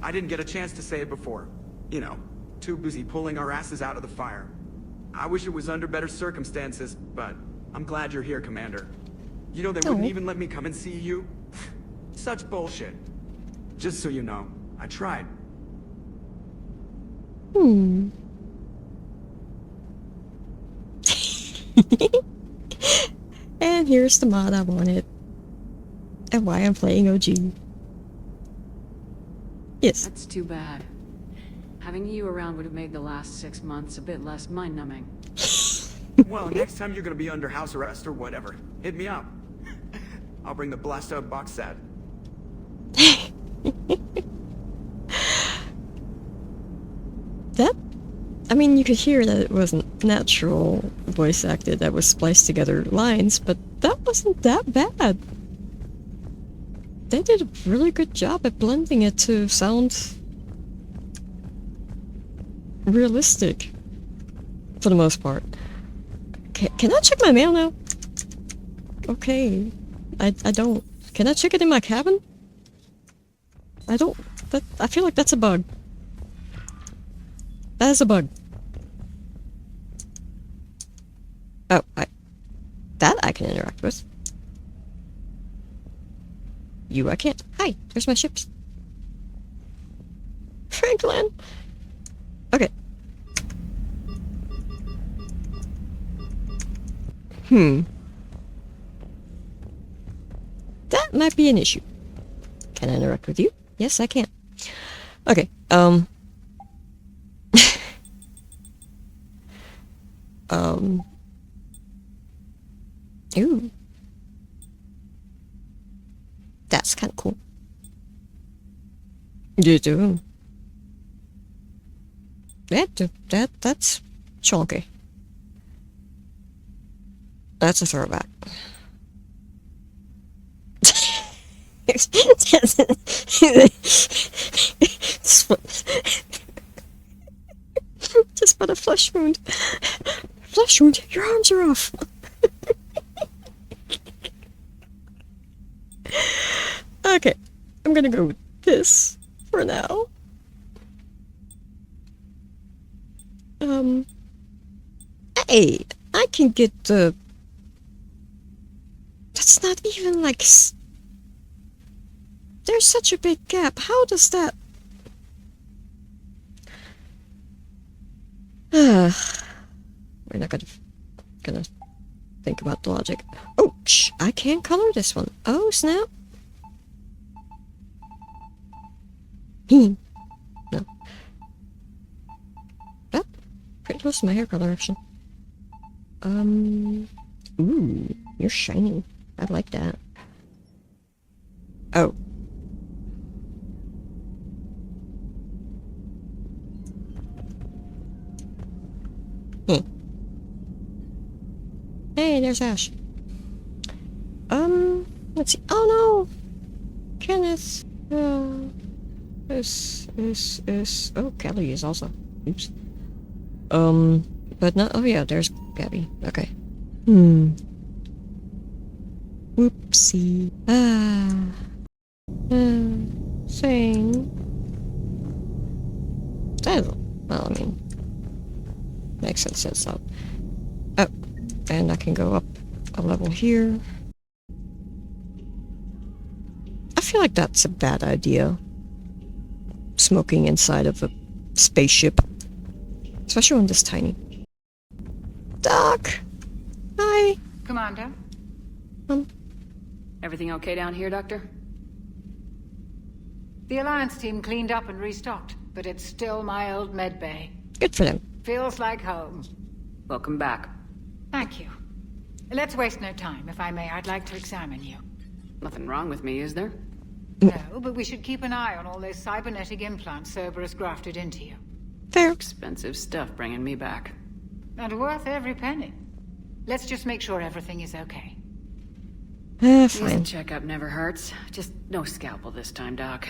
I didn't get a chance to say it before. You know, too busy pulling our asses out of the fire. I wish it was under better circumstances, but I'm glad you're here, Commander. You know, they wouldn't even let me come and see you. Such bullshit. Just so you know, I tried. And here's the mod I wanted. And why I'm playing OG. Yes. That's too bad. Having you around would have made the last 6 months a bit less mind-numbing. Well, next time you're gonna be under house arrest or whatever, hit me up. I'll bring the blast out box set. That, I mean, you could hear that it wasn't natural voice acted, that was spliced together lines, but that wasn't that bad. They did a really good job at blending it to sound realistic, for the most part. Can I check my mail now? Okay, I don't. Can I check it in my cabin? I don't. I feel like that's a bug. That is a bug. Oh, that I can interact with. You I can't. Hi, there's my ships. Franklin! Okay. That might be an issue. Can I interact with you? Yes, I can. Okay, Ooh. That's kind of cool. You do. That's chunky. That's a throwback. Just got a flesh wound. Flesh wound, your arms are off. Okay, I'm gonna go with this for now. Hey, I can get the... That's not even like... There's such a big gap. How does that... We're not gonna think about the logic. Oh, I can't color this one. Oh, snap. No. Oh, pretty close to my hair color, actually. Ooh, you're shiny. I like that. Oh. Hey, there's Ash. Let's see. Oh no! Kenneth. Oh, Kelly is also. Oops. But not. Oh yeah, there's Gabby. Okay. Whoopsie. Same. Well, I mean, makes sense. So. Oh, and I can go up a level here. I feel like that's a bad idea. Smoking inside of a spaceship. Especially when this tiny. Doc! Hi! Commander? Everything okay down here, Doctor? The Alliance team cleaned up and restocked, but it's still my old med bay. Good for them. Feels like home. Welcome back. Thank you. Let's waste no time. If I may, I'd like to examine you. Nothing wrong with me, is there? No, but we should keep an eye on all those cybernetic implants Cerberus grafted into you. Fair. Expensive stuff bringing me back. And worth every penny. Let's just make sure everything is okay. Fine. A checkup never hurts. Just no scalpel this time, Doc.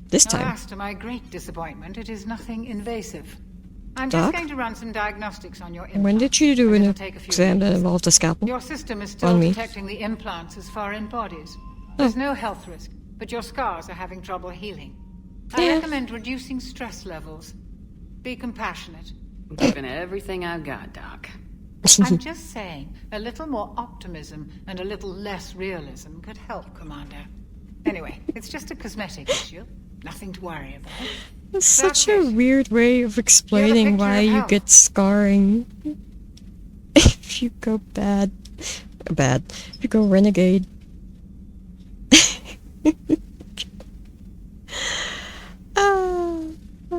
This time? Alas, to my great disappointment, it is nothing invasive. I'm Doc? just going to run some diagnostics on your implants. When did you do an exam that involved a scalpel? Your system is still detecting the implants as foreign bodies. There's no health risk, but your scars are having trouble healing. I recommend reducing stress levels. Be compassionate. I'm giving everything I've got, Doc. I'm just saying, a little more optimism and a little less realism could help, Commander. Anyway, it's just a cosmetic issue. Nothing to worry about. It's such a weird way of explaining why you get scarring. If you go bad. If you go renegade.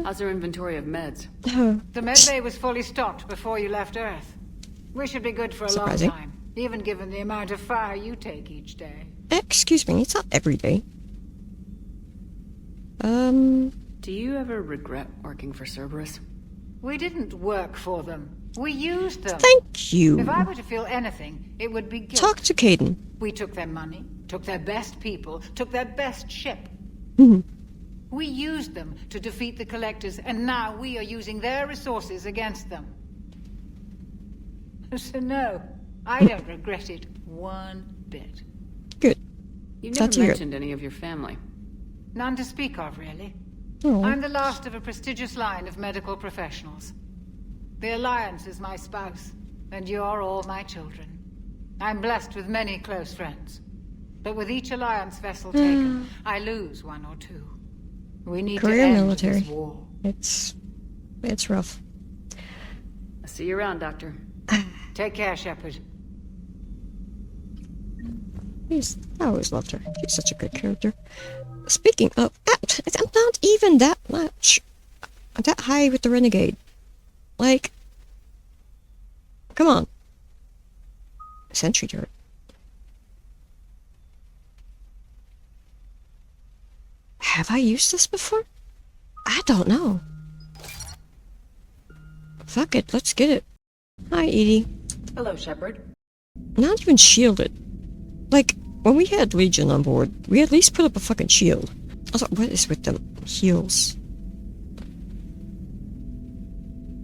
How's your inventory of meds? The med bay was fully stocked before you left Earth. We should be good for a long time, even given the amount of fire you take each day. Excuse me, it's not every day. Do you ever regret working for Cerberus? We didn't work for them. We used them. Thank you. If I were to feel anything, it would be guilt. Talk to Caden. We took their money, took their best people, took their best ship. We used them to defeat the Collectors, and now we are using their resources against them. So no, I don't regret it one bit. Good. You never mentioned any of your family. None to speak of, really. Oh. I'm the last of a prestigious line of medical professionals. The Alliance is my spouse, and you're all my children. I'm blessed with many close friends. But with each Alliance vessel taken, I lose one or two. We need to end military. this war. It's rough. I'll see you around, Doctor. Take care, Shepard. I always loved her. She's such a good character. Speaking of, I'm not even that much that high with the Renegade. Like, come on. Sentry turret. Have I used this before? I don't know. Fuck it, let's get it. Hi, Edie. Hello, Shepard. Not even shielded. Like, when we had Legion on board, we at least put up a fucking shield. Also, what is with them heals?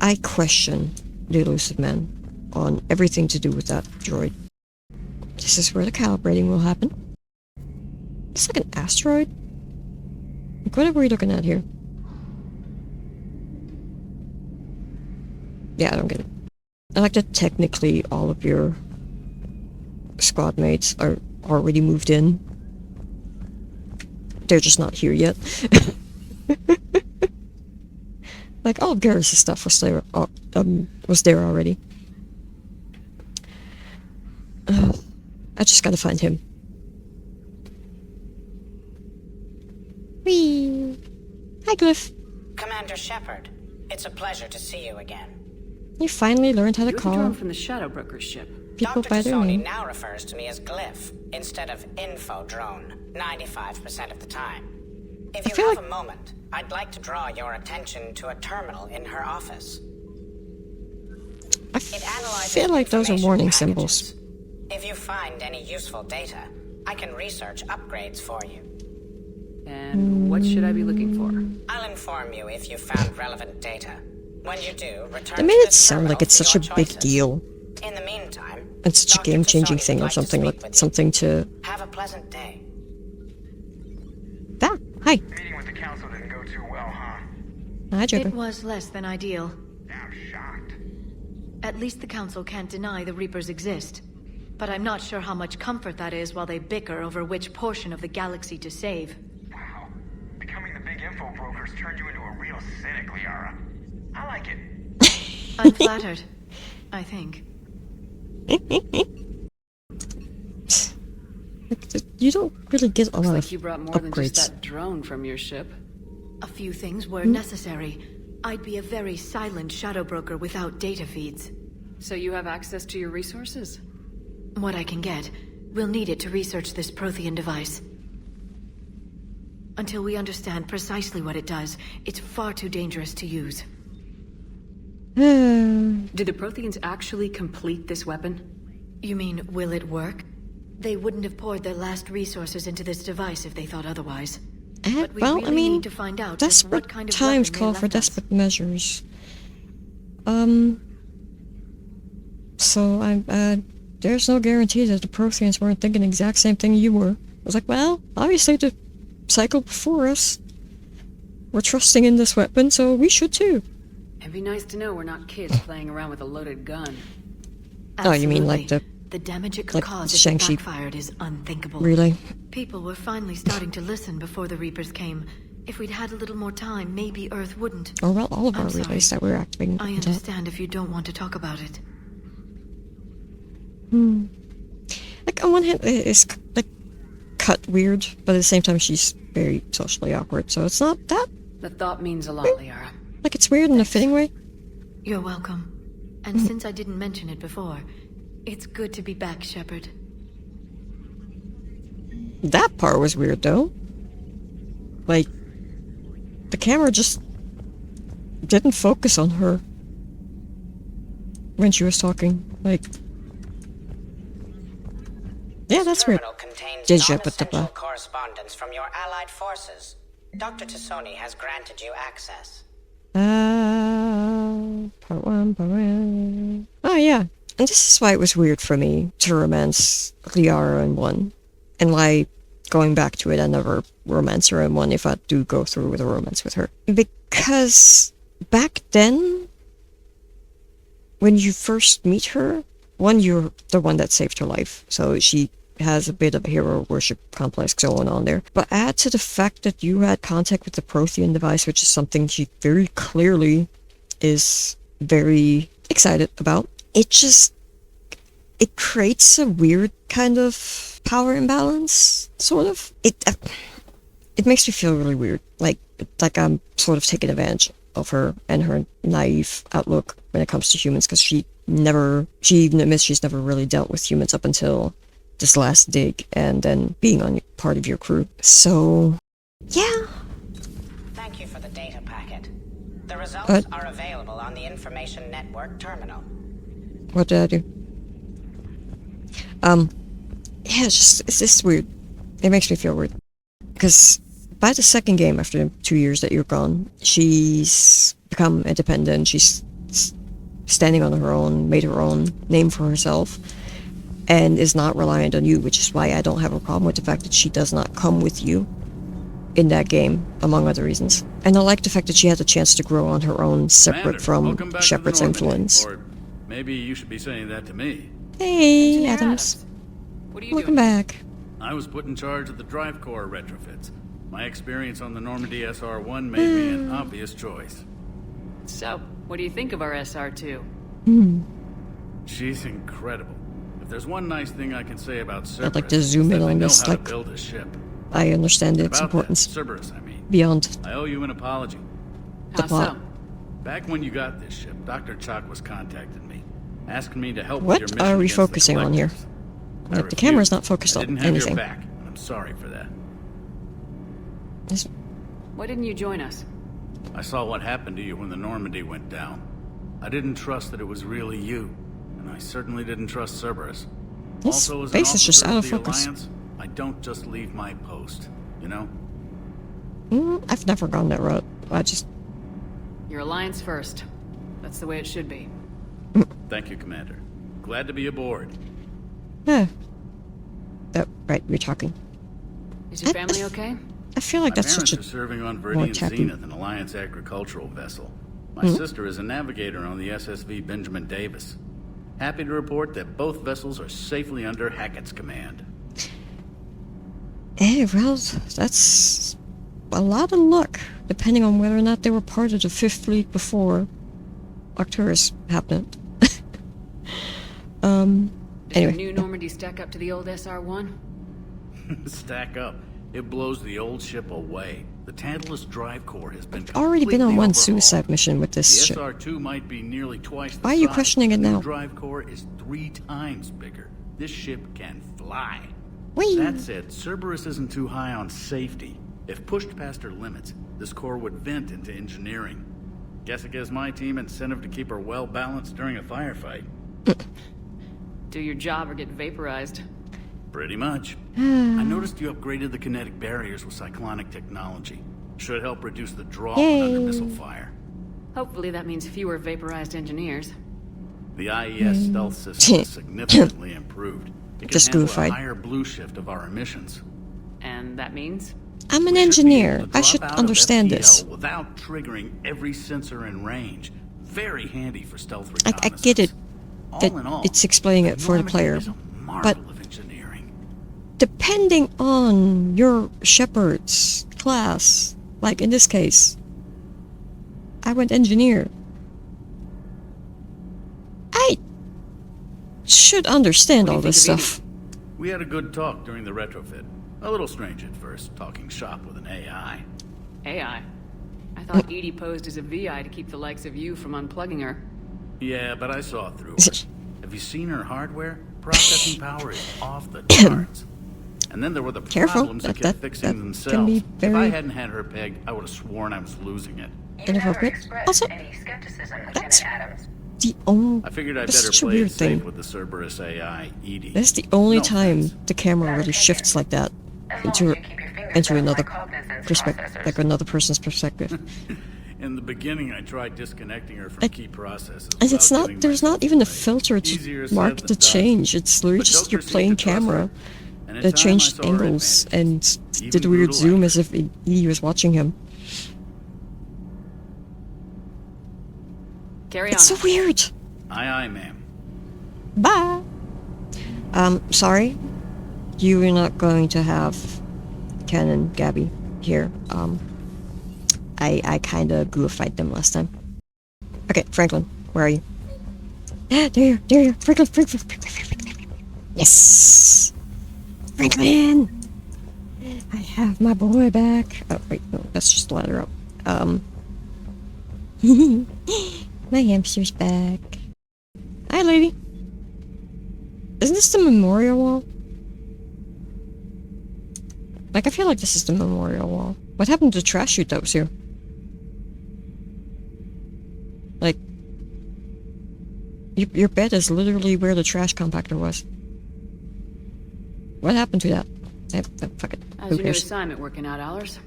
I question the Elusive Man on everything to do with that droid. This is where the calibrating will happen. It's like an asteroid. Like, what are we looking at here? Yeah, I don't get it. I like that technically all of your squad mates are already moved in. They're just not here yet. Like, all of Garrus' stuff was there already. I just gotta find him. Whee! Hi, Glyph. Commander Shepard, it's a pleasure to see you again. You finally learned how to You're call the drone from the Shadow Broker's ship. people Dr. by their Tassoni name. now refers to me as Glyph instead of Info Drone 95% of the time. If you have a moment, I'd like to draw your attention to a terminal in her office. I feel like those are warning symbols. If you find any useful data, I can research upgrades for you. And what should I be looking for? I'll inform you if you found relevant data. When you do, return They made it sound like it's such a big deal. In the meantime, And such a game-changing thing or something like something to... have a pleasant day. Ah, hi. Meeting with the council didn't go too well, huh? Hi, Joker. It was less than ideal. I'm shocked. At least the council can't deny the Reapers exist. But I'm not sure how much comfort that is while they bicker over which portion of the galaxy to save. Wow. Becoming the big info brokers turned you into a real cynic, Liara. I like it. I'm flattered. I think. You don't really get a Looks lot like of you brought more than just upgrades. that drone from your ship. A few things were necessary. I'd be a very silent shadow broker without data feeds. So you have access to your resources? What I can get. We'll need it to research this Prothean device. Until we understand precisely what it does, it's far too dangerous to use. Did the Protheans actually complete this weapon? You mean, will it work? They wouldn't have poured their last resources into this device if they thought otherwise. But we Well, really I mean, need to find out just desperate what kind of times weapon they call for left us. desperate measures. So there's no guarantee that the Protheans weren't thinking the exact same thing you were. I was like, well, obviously the cycle before us were trusting in this weapon, so we should too. It'd be nice to know we're not kids playing around with a loaded gun. Oh, you mean like The damage it could like cause if it Shang-Chi backfired is unthinkable. relay? People were finally starting to listen before the Reapers came. If we'd had a little more time, maybe Earth wouldn't. Or well, all of I'm our sorry. relays that we're activating. I understand if you don't want to talk about it. Like on one hand, it's like cut weird, but at the same time, she's very socially awkward. So it's not that The thought means a lot, Liara. like it's weird in a fitting way. You're welcome. And since I didn't mention it before, it's good to be back, Shepard. That part was weird though. Like the camera just didn't focus on her when she was talking. Like, yeah, that's weird. Contains Déjà, non-essential correspondence from your allied forces. Dr. Tassoni has granted you access. Part one. Oh yeah, and this is why it was weird for me to romance Liara in one, and why going back to it I never romance her in one if I do go through with a romance with her. Because back then, when you first meet her, one, you're the one that saved her life, so she has a bit of a hero worship complex going on there. But add to the fact that you had contact with the Prothean device, which is something she very clearly is very excited about. It creates a weird kind of power imbalance, sort of. It makes me feel really weird, like I'm sort of taking advantage of her and her naive outlook when it comes to humans, because she even admits she's never really dealt with humans up until this last dig and then being on part of your crew. So yeah. Thank you for the data packet. The results are available on the Information Network terminal. What did I do? Yeah, it's just weird. It makes me feel weird. Because by the second game, after 2 years that you're gone, she's become independent. She's standing on her own, made her own name for herself, and is not reliant on you, which is why I don't have a problem with the fact that she does not come with you in that game, among other reasons. And I like the fact that she had a chance to grow on her own, separate from Shepard's influence. Or maybe you should be saying that to me. Hey, Adams. What are you Welcome doing? back. I was put in charge of the drive core retrofits. My experience on the Normandy SR-1 made me an obvious choice. So, what do you think of our SR2? She's incredible. If there's one nice thing I can say about Cerberus, I'd like to zoom in on this, like, build a ship. I understand its About importance. that, Cerberus, I mean. Beyond I owe you an apology. the plot. Back when you got this ship, Dr. Chalk was contacting me, asking me to help with your What mission are we against the focusing on here? Collectors. I Like, the refused. camera's not focused I on didn't have anything. your back, and I'm sorry for that. Why didn't you join us? I saw what happened to you when the Normandy went down. I didn't trust that it was really you, and I certainly didn't trust Cerberus. His Also, as face an is just officer out of of the focus. Alliance, I don't just leave my post, you know? I've never gone that route. I just... Your alliance first. That's the way it should be. Thank you, Commander. Glad to be aboard. Oh, right, we're talking. Is your family okay? I feel like My that's such parents a... are serving on more Viridian tacky. Zenith, an Alliance agricultural vessel. My sister is a navigator on the SSV Benjamin Davis. Happy to report that both vessels are safely under Hackett's command. Well, that's a lot of luck, depending on whether or not they were part of the 5th Fleet before Arcturus happened. Did Anyway. your new Normandy stack up to the old SR1? Stack up. It blows the old ship away. The Tantalus drive core has been Already been on completely one overhauled. suicide mission with this The ship. SR2 might be nearly twice the Why are you size. questioning it The new now? drive core is 3 times bigger. This ship can fly. Whee! That said, Cerberus isn't too high on safety. If pushed past her limits, this core would vent into engineering. Guess it gives my team incentive to keep her well balanced during a firefight. Do your job or get vaporized. Pretty much. I noticed you upgraded the kinetic barriers with cyclonic technology. Should help reduce the draw when under missile fire. Hopefully that means fewer vaporized engineers. The IES stealth system is significantly improved. It can Just handle goofied. a higher blue shift of our emissions. And that means? I'm an We should be able engineer. to I drop should out of understand FTL this. without triggering every sensor in range. Very handy for stealth I reconnaissance. get it. That All in all, it's explaining it for the Normandy player. is a But marvel of engineering. depending on your Shepard's class, like in this case, I went engineer. I should understand all this stuff. We had a good talk during the retrofit. A little strange at first, talking shop with an AI. AI? I thought Edie posed as a VI to keep the likes of you from unplugging her. Yeah, but I saw through her. Have you seen her hardware? Processing power is off the charts. And then there were the Careful, problems that kept that fixing can themselves. be If I very hadn't had her pegged, I would have sworn I was losing it. inappropriate. Also, Any skepticism, that's Lieutenant Adams? the only... I figured I'd That's better such a play weird it safe thing. with the Cerberus AI, Edie. That's the only No time offense. the camera really shifts like that into another perspective, like another person's perspective. In the beginning, I tried disconnecting her from Like, key processes. And it's without not, getting there's myself not even a away. filter Easier to said mark than the done. change. It's literally But just Joker your seemed plain to trust camera her. And in that time, I changed saw her angles advantage. and Even did a weird brutal zoom like as if he was watching him. Carry It's on. so weird. Aye, ma'am. Bye. Sorry. You are not going to have Ken and Gabby here. I kinda goofied them last time. Okay, Franklin, where are you? There you are. Franklin. Yes! Franklin! I have my boy back. Oh, wait, no, that's just the ladder up. My hamster's back. Hi, lady. Isn't this the memorial wall? Like, I feel like this is the memorial wall. What happened to the trash chute that was here? Like, your bed is literally where the trash compactor was. What happened to that? Fuck it. How's Who your new cares? assignment working out, Allers?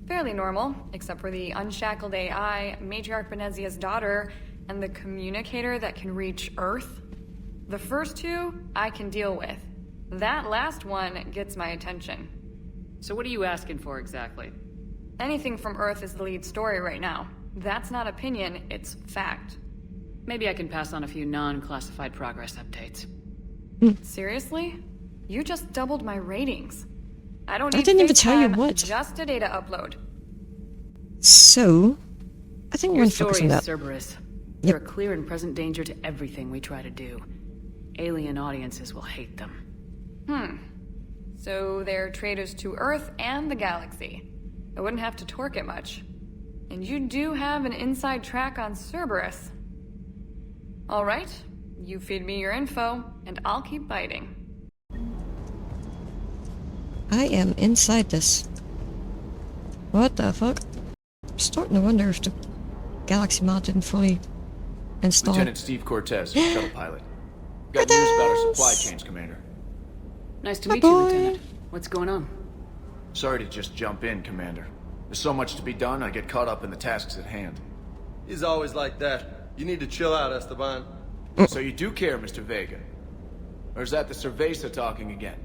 Fairly normal, except for the unshackled AI, Matriarch Benezia's daughter, and the communicator that can reach Earth. The first two, I can deal with. That last one gets my attention. So what are you asking for exactly? Anything from Earth is the lead story right now. That's not opinion, it's fact. Maybe I can pass on a few non-classified progress updates. Seriously? You just doubled my ratings. I don't I need didn't even tell you FaceTime, what. just a data upload. So, I think we're Your gonna focus story on is that. Cerberus. You're a clear and present danger to everything we try to do. Alien audiences will hate them. So they're traitors to Earth and the galaxy. I wouldn't have to torque it much. And you do have an inside track on Cerberus. Alright, you feed me your info, and I'll keep biting. I am inside this. What the fuck? I'm starting to wonder if the Galaxy mod didn't fully install. Lieutenant Steve Cortez, shuttle pilot. Got news about our supply chains, Commander. Nice to meet you, Lieutenant. What's going on? Sorry to just jump in, Commander. There's so much to be done, I get caught up in the tasks at hand. He's always like that. You need to chill out, Esteban. So you do care, Mr. Vega? Or is that the Cerveza talking again?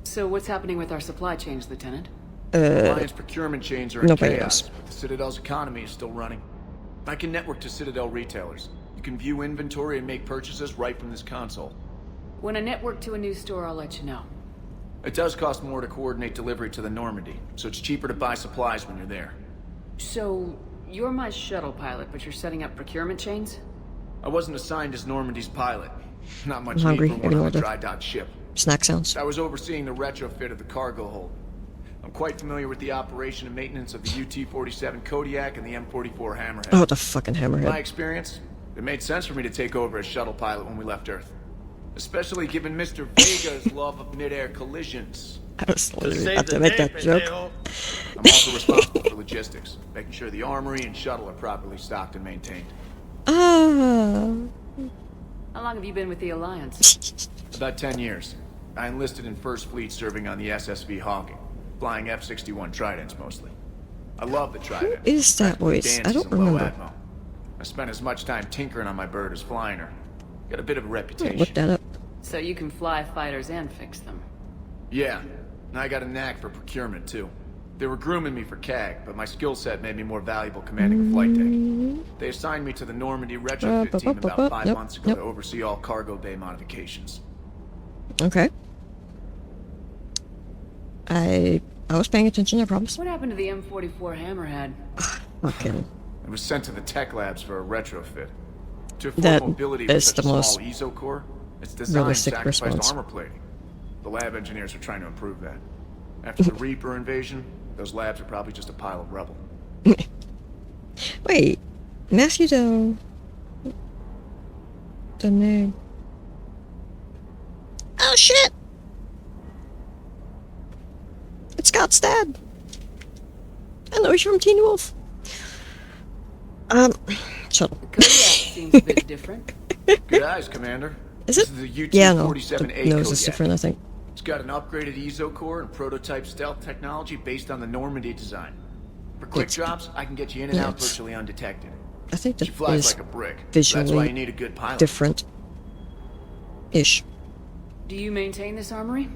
So what's happening with our supply chains, Lieutenant? Alliance procurement chains are in nobody chaos, knows. but the Citadel's economy is still running. I can network to Citadel retailers. You can view inventory and make purchases right from this console. When I network to a new store, I'll let you know. It does cost more to coordinate delivery to the Normandy, so it's cheaper to buy supplies when you're there. So, you're my shuttle pilot, but you're setting up procurement chains? I wasn't assigned as Normandy's pilot. Not much I'm need hungry. for one Ignore on a the dry dock ship. snack sounds. I was overseeing the retrofit of the cargo hold. I'm quite familiar with the operation and maintenance of the UT-47 Kodiak and the M44 Hammerhead. Oh, the fucking In my hammerhead. experience, it made sense for me to take over as shuttle pilot when we left Earth. Especially given Mr. Vega's love of mid-air collisions. I was literally about to make that joke. I'm also responsible for logistics, making sure the armory and shuttle are properly stocked and maintained. Ah. How long have you been with the Alliance? About 10 years. I enlisted in First Fleet serving on the SSV Hawking, flying F-61 Tridents mostly. I love the Trident. Who is that voice? I don't remember. I spent as much time tinkering on my bird as flying her. Got a bit of a reputation. Look that up. So you can fly fighters and fix them. Yeah, and I got a knack for procurement too. They were grooming me for CAG, but my skill set made me more valuable commanding a flight deck. They assigned me to the Normandy retrofit team about 5 months ago to oversee all cargo bay modifications. Okay. I was paying attention, I promise. What happened to the M44 Hammerhead? Fucking. It was sent to the tech labs for a retrofit. To afford That mobility with is such the a small most ESO core, its design realistic sacrificed response. armor plating. The lab engineers are trying to improve that. After the Reaper invasion, those labs are probably just a pile of rubble. Wait, Matthew the name. Oh shit! It's Scott's dad. I know he's from Teen Wolf. Shuttle. Kodiak seems a bit different. Good eyes, Commander. Is This it? is the Yeah, no. UT-47A The nose is Kodiak. different, I think. It's got an upgraded ESO core and prototype stealth technology based on the Normandy design. For quick drops, I can get you in and out virtually undetected. I think that She flies is like a brick. visually That's why you need a good pilot. different-ish. Do you maintain this armory?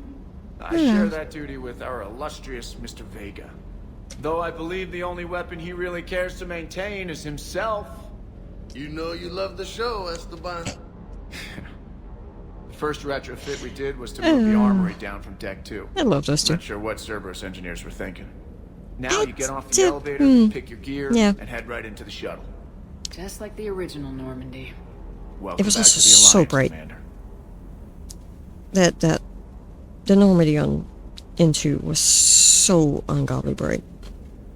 I share that duty with our illustrious Mr. Vega. Though I believe the only weapon he really cares to maintain is himself. You know you love the show, Esteban. The first retrofit we did was to move the armory down from Deck 2. I love those two. Not sure what Cerberus engineers were thinking. Now you get off the elevator, pick your gear, and head right into the shuttle. Just like the original Normandy. Welcome It was back also to the so Alliance, bright. Commander. That the Normandy on Into was so ungodly bright.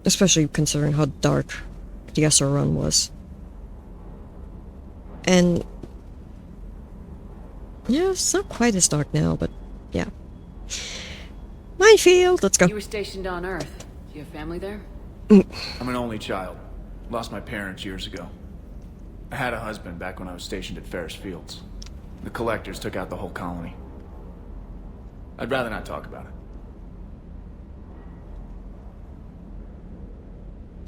Especially considering how dark the SR run was. And yeah, it's not quite as dark now, but yeah. Minefield, let's go. You were stationed on Earth. Do you have family there? I'm an only child. Lost my parents years ago. I had a husband back when I was stationed at Ferris Fields. The collectors took out the whole colony. I'd rather not talk about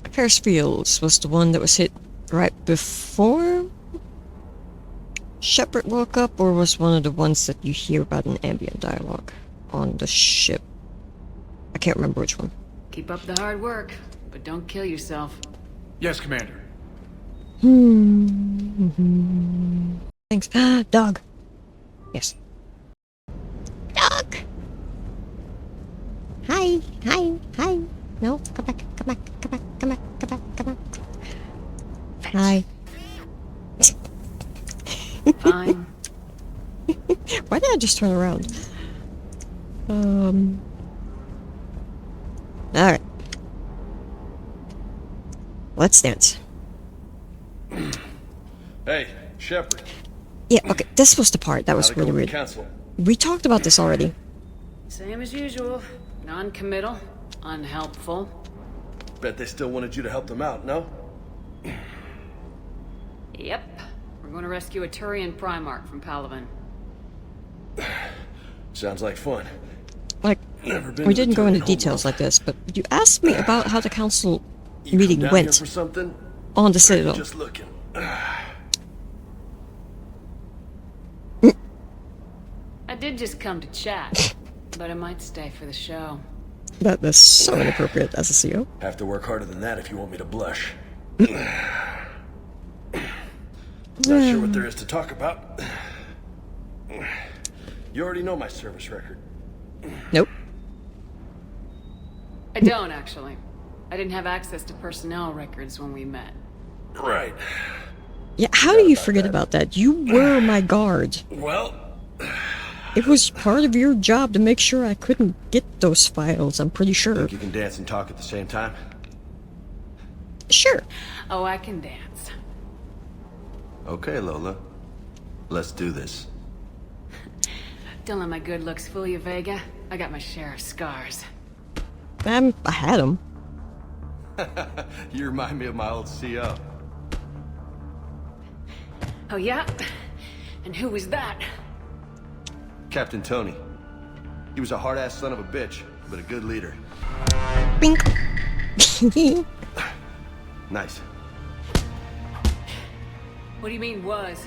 it. Ferris Fields was the one that was hit right before Shepard woke up, or was one of the ones that you hear about in ambient dialogue on the ship? I can't remember which one. Keep up the hard work, but don't kill yourself. Yes, Commander. Thanks. Dog. Yes. Dog! Hi, hi, hi. No, come back, come back, come back, come back, come back, come back. Hi. Fine. Why did I just turn around? Alright. Let's dance. Hey, Shepard. Yeah, okay, this was the part that was How'd it go really with weird. the council? We talked about this already. Same as usual. Non-committal. Unhelpful. Bet they still wanted you to help them out, no? Yep. We're going to rescue a Turian Primarch from Palaven. Sounds like fun. Like, Never been we to the didn't go into Turian details like this, but you asked me about how the council You meeting come down went here for something? on the Or Citadel. Just looking. I did just come to chat, but I might stay for the show. That's so inappropriate as a CEO. Have to work harder than that if you want me to blush. Not sure what there is to talk about. You already know my service record. Nope. I don't, actually. I didn't have access to personnel records when we met. Right. Yeah, how do you forget about that? You were my guard. Well, it was part of your job to make sure I couldn't get those files, I'm pretty sure. think you can dance and talk at the same time? Sure. Oh, I can dance. Okay, Lola. Let's do this. Don't let my good looks fool you, Vega. I got my share of scars. I had them. You remind me of my old CO. Oh, yeah? And who was that? Captain Tony. He was a hard-ass son of a bitch, but a good leader. Bink. Nice. What do you mean, was?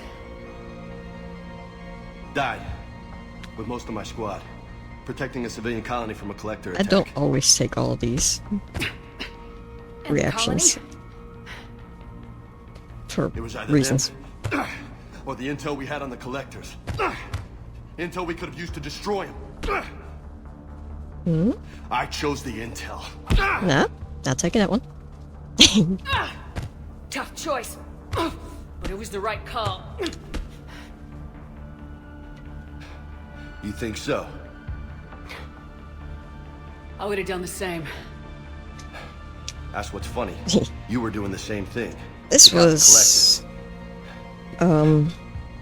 Died. With most of my squad. Protecting a civilian colony from a collector I attack. don't always take all of these reactions for It was either reasons. them, or the intel we had on the collectors. Intel we could have used to destroy them. Hmm? I chose the intel. Nah, not taking that one. Tough choice. But it was the right call. You think so? I would have done the same. That's what's funny. You were doing the same thing. This You got the was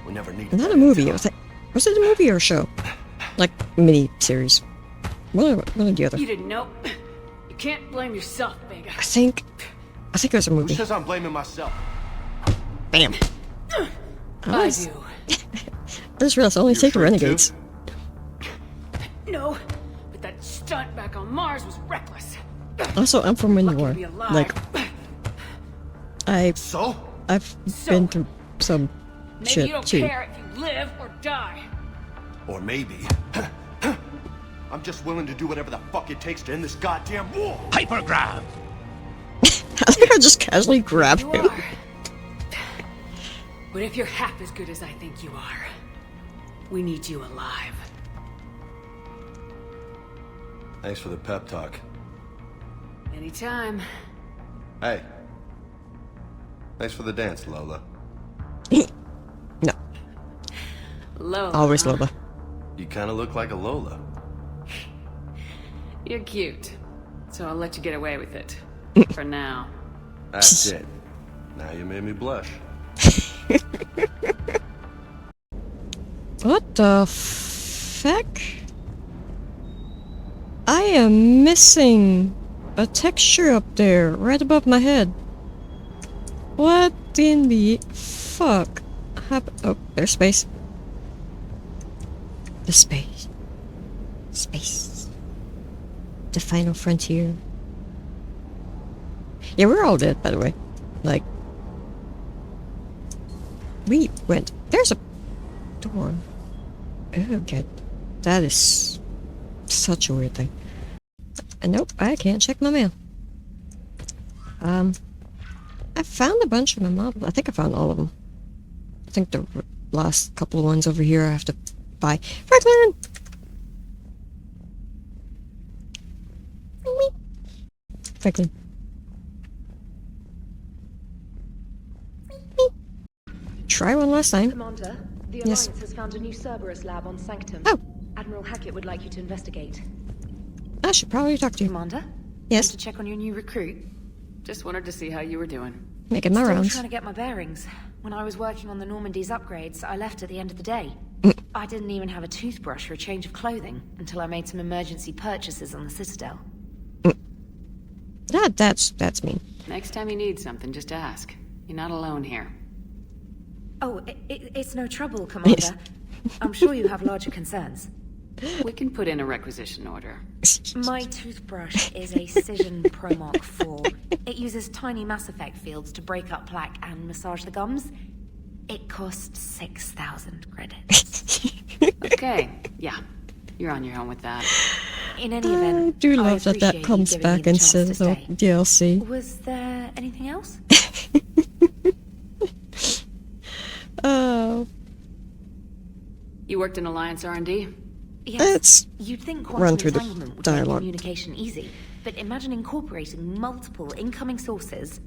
We never needed not that a movie. intel. Was it a movie or a show? Like mini series. One or the other. You didn't know. You can't blame yourself, Vega. I think it was a Who movie. says I'm blaming myself? Bam. I do. I just realized I only take the renegades. No, but that stunt back on Mars was reckless. Also, I'm from when you Lucky were. to be alive. Like, I've been through some Maybe shit you don't too. care if you live or die. Or maybe I'm just willing to do whatever the fuck it takes to end this goddamn war. Hypergrab. I think I just casually grabbed You him. are. But if you're half as good as I think you are, we need you alive. Thanks for the pep talk. Anytime. Hey. Thanks for the dance, Lola. No. Lola. Always huh? Lola. You kind of look like a Lola. You're cute. So I'll let you get away with it. For now. That's it. Now you made me blush. What the feck? I am missing a texture up there, right above my head. What in the fuck happened? Oh, there's space. The space. Space. The final frontier. Yeah, we're all dead, by the way. Like, we went. There's a door. Okay. That is such a weird thing. And nope, I can't check my mail. I found a bunch of my models. I think I found all of them. I think the last couple of ones over here I have to buy. Franklin! Franklin. Try one last time. Commander, the Yes. Alliance has found a new Cerberus lab on Sanctum. Oh. Admiral Hackett would like you to investigate. I should probably talk to you. Commander? Yes. To check on your new recruit. Just wanted to see how you were doing. Making my Still rounds. trying to get my bearings. When I was working on the Normandy's upgrades, I left at the end of the day. I didn't even have a toothbrush or a change of clothing until I made some emergency purchases on the Citadel. That's mean. Next time you need something, just ask. You're not alone here. Oh, it's no trouble, Commander. I'm sure you have larger concerns. We can put in a requisition order. My toothbrush is a Cision Pro Mark IV. It uses tiny Mass Effect fields to break up plaque and massage the gums. It costs 6,000 credits. Okay, yeah. You're on your own with that. In any event, I do love that appreciate that you comes giving me back the in chance to Citadel stay. DLC. Was there anything else? Oh. You worked in Alliance R&D? Yes. Let's You'd think run quantum through the entanglement would dialogue. make communication easy, but imagine incorporating multiple incoming sources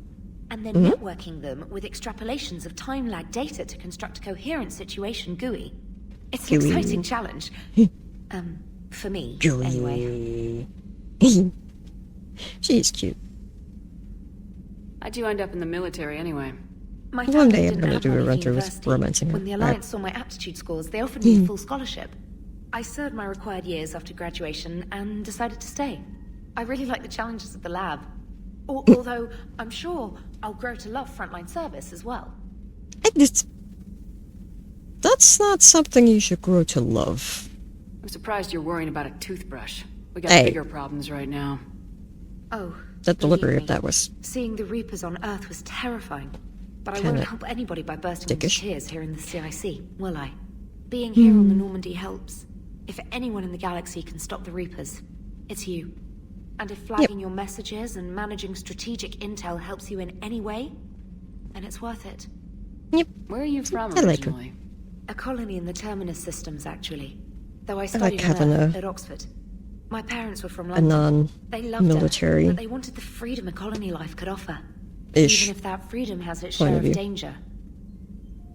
and then Mhm. networking them with extrapolations of time-lag data to construct a coherent situation GUI. It's an GUI. exciting challenge. For me, anyway. She's cute. How'd you end up in the military anyway? My One family day I'm didn't gonna have do a money for run through with university. romancing her. When the Alright. Alliance saw my aptitude scores, they offered me a full scholarship. I served my required years after graduation and decided to stay. I really like the challenges of the lab. Although, I'm sure I'll grow to love frontline service as well. That's not something you should grow to love. I'm surprised you're worrying about a toothbrush. We got Hey. bigger problems right now. Oh, The delivery believe of that was seeing the Reapers on Earth was terrifying. But I Kinda won't help anybody by bursting into dickish. tears here in the CIC, will I? Being here on the Normandy helps. If anyone in the galaxy can stop the Reapers, it's you. And if flagging your messages and managing strategic intel helps you in any way, then it's worth it. Yep. Where are you from I like her. originally? A colony in the Terminus systems, actually. Though I like studied on having Earth a- at Oxford. My parents were from a London. They loved non-military Earth, but they wanted the freedom a colony life could offer. ish Even if that freedom has its point share of of view. danger.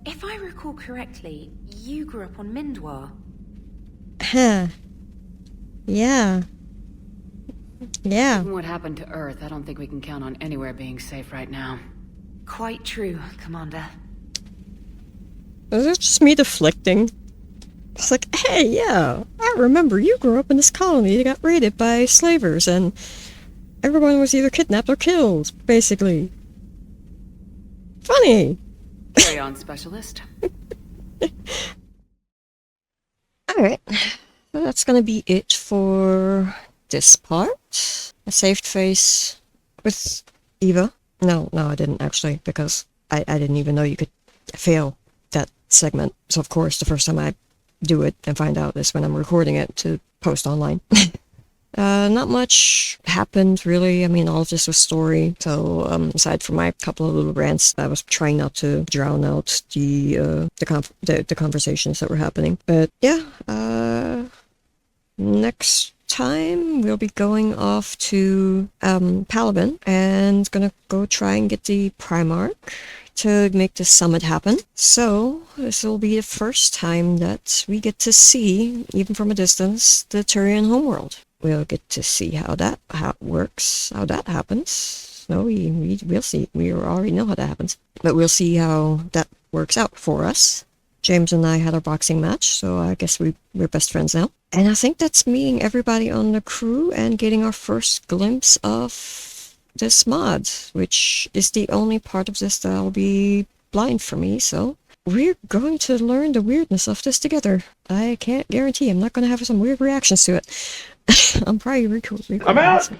If I recall correctly, you grew up on Mindwar. Huh. Yeah. Yeah. Given what happened to Earth, I don't think we can count on anywhere being safe right now. Quite true, Commander. Was it just me deflecting? It's like, hey, yeah, I remember you grew up in this colony that got raided by slavers, and everyone was either kidnapped or killed, basically. Funny. Carry on, specialist. Alright, so that's gonna be it for this part. I saved face with Eva. No, I didn't actually, because I didn't even know you could fail that segment. So of course, the first time I do it and find out is when I'm recording it to post online. Not much happened, really. I mean, all of this was story. So, aside from my couple of little rants, I was trying not to drown out the conversations that were happening. But yeah, next time we'll be going off to Palaban and gonna go try and get the Primarch to make the summit happen. So this will be the first time that we get to see, even from a distance, the Turian homeworld. We'll get to see how it works, how that happens. No, we'll see. We already know how that happens, but we'll see how that works out for us. James and I had our boxing match, so I guess we're best friends now. And I think that's meeting everybody on the crew and getting our first glimpse of this mod, which is the only part of this that'll be blind for me, so we're going to learn the weirdness of this together. I can't guarantee I'm not going to have some weird reactions to it. I'm probably recording. I'm out!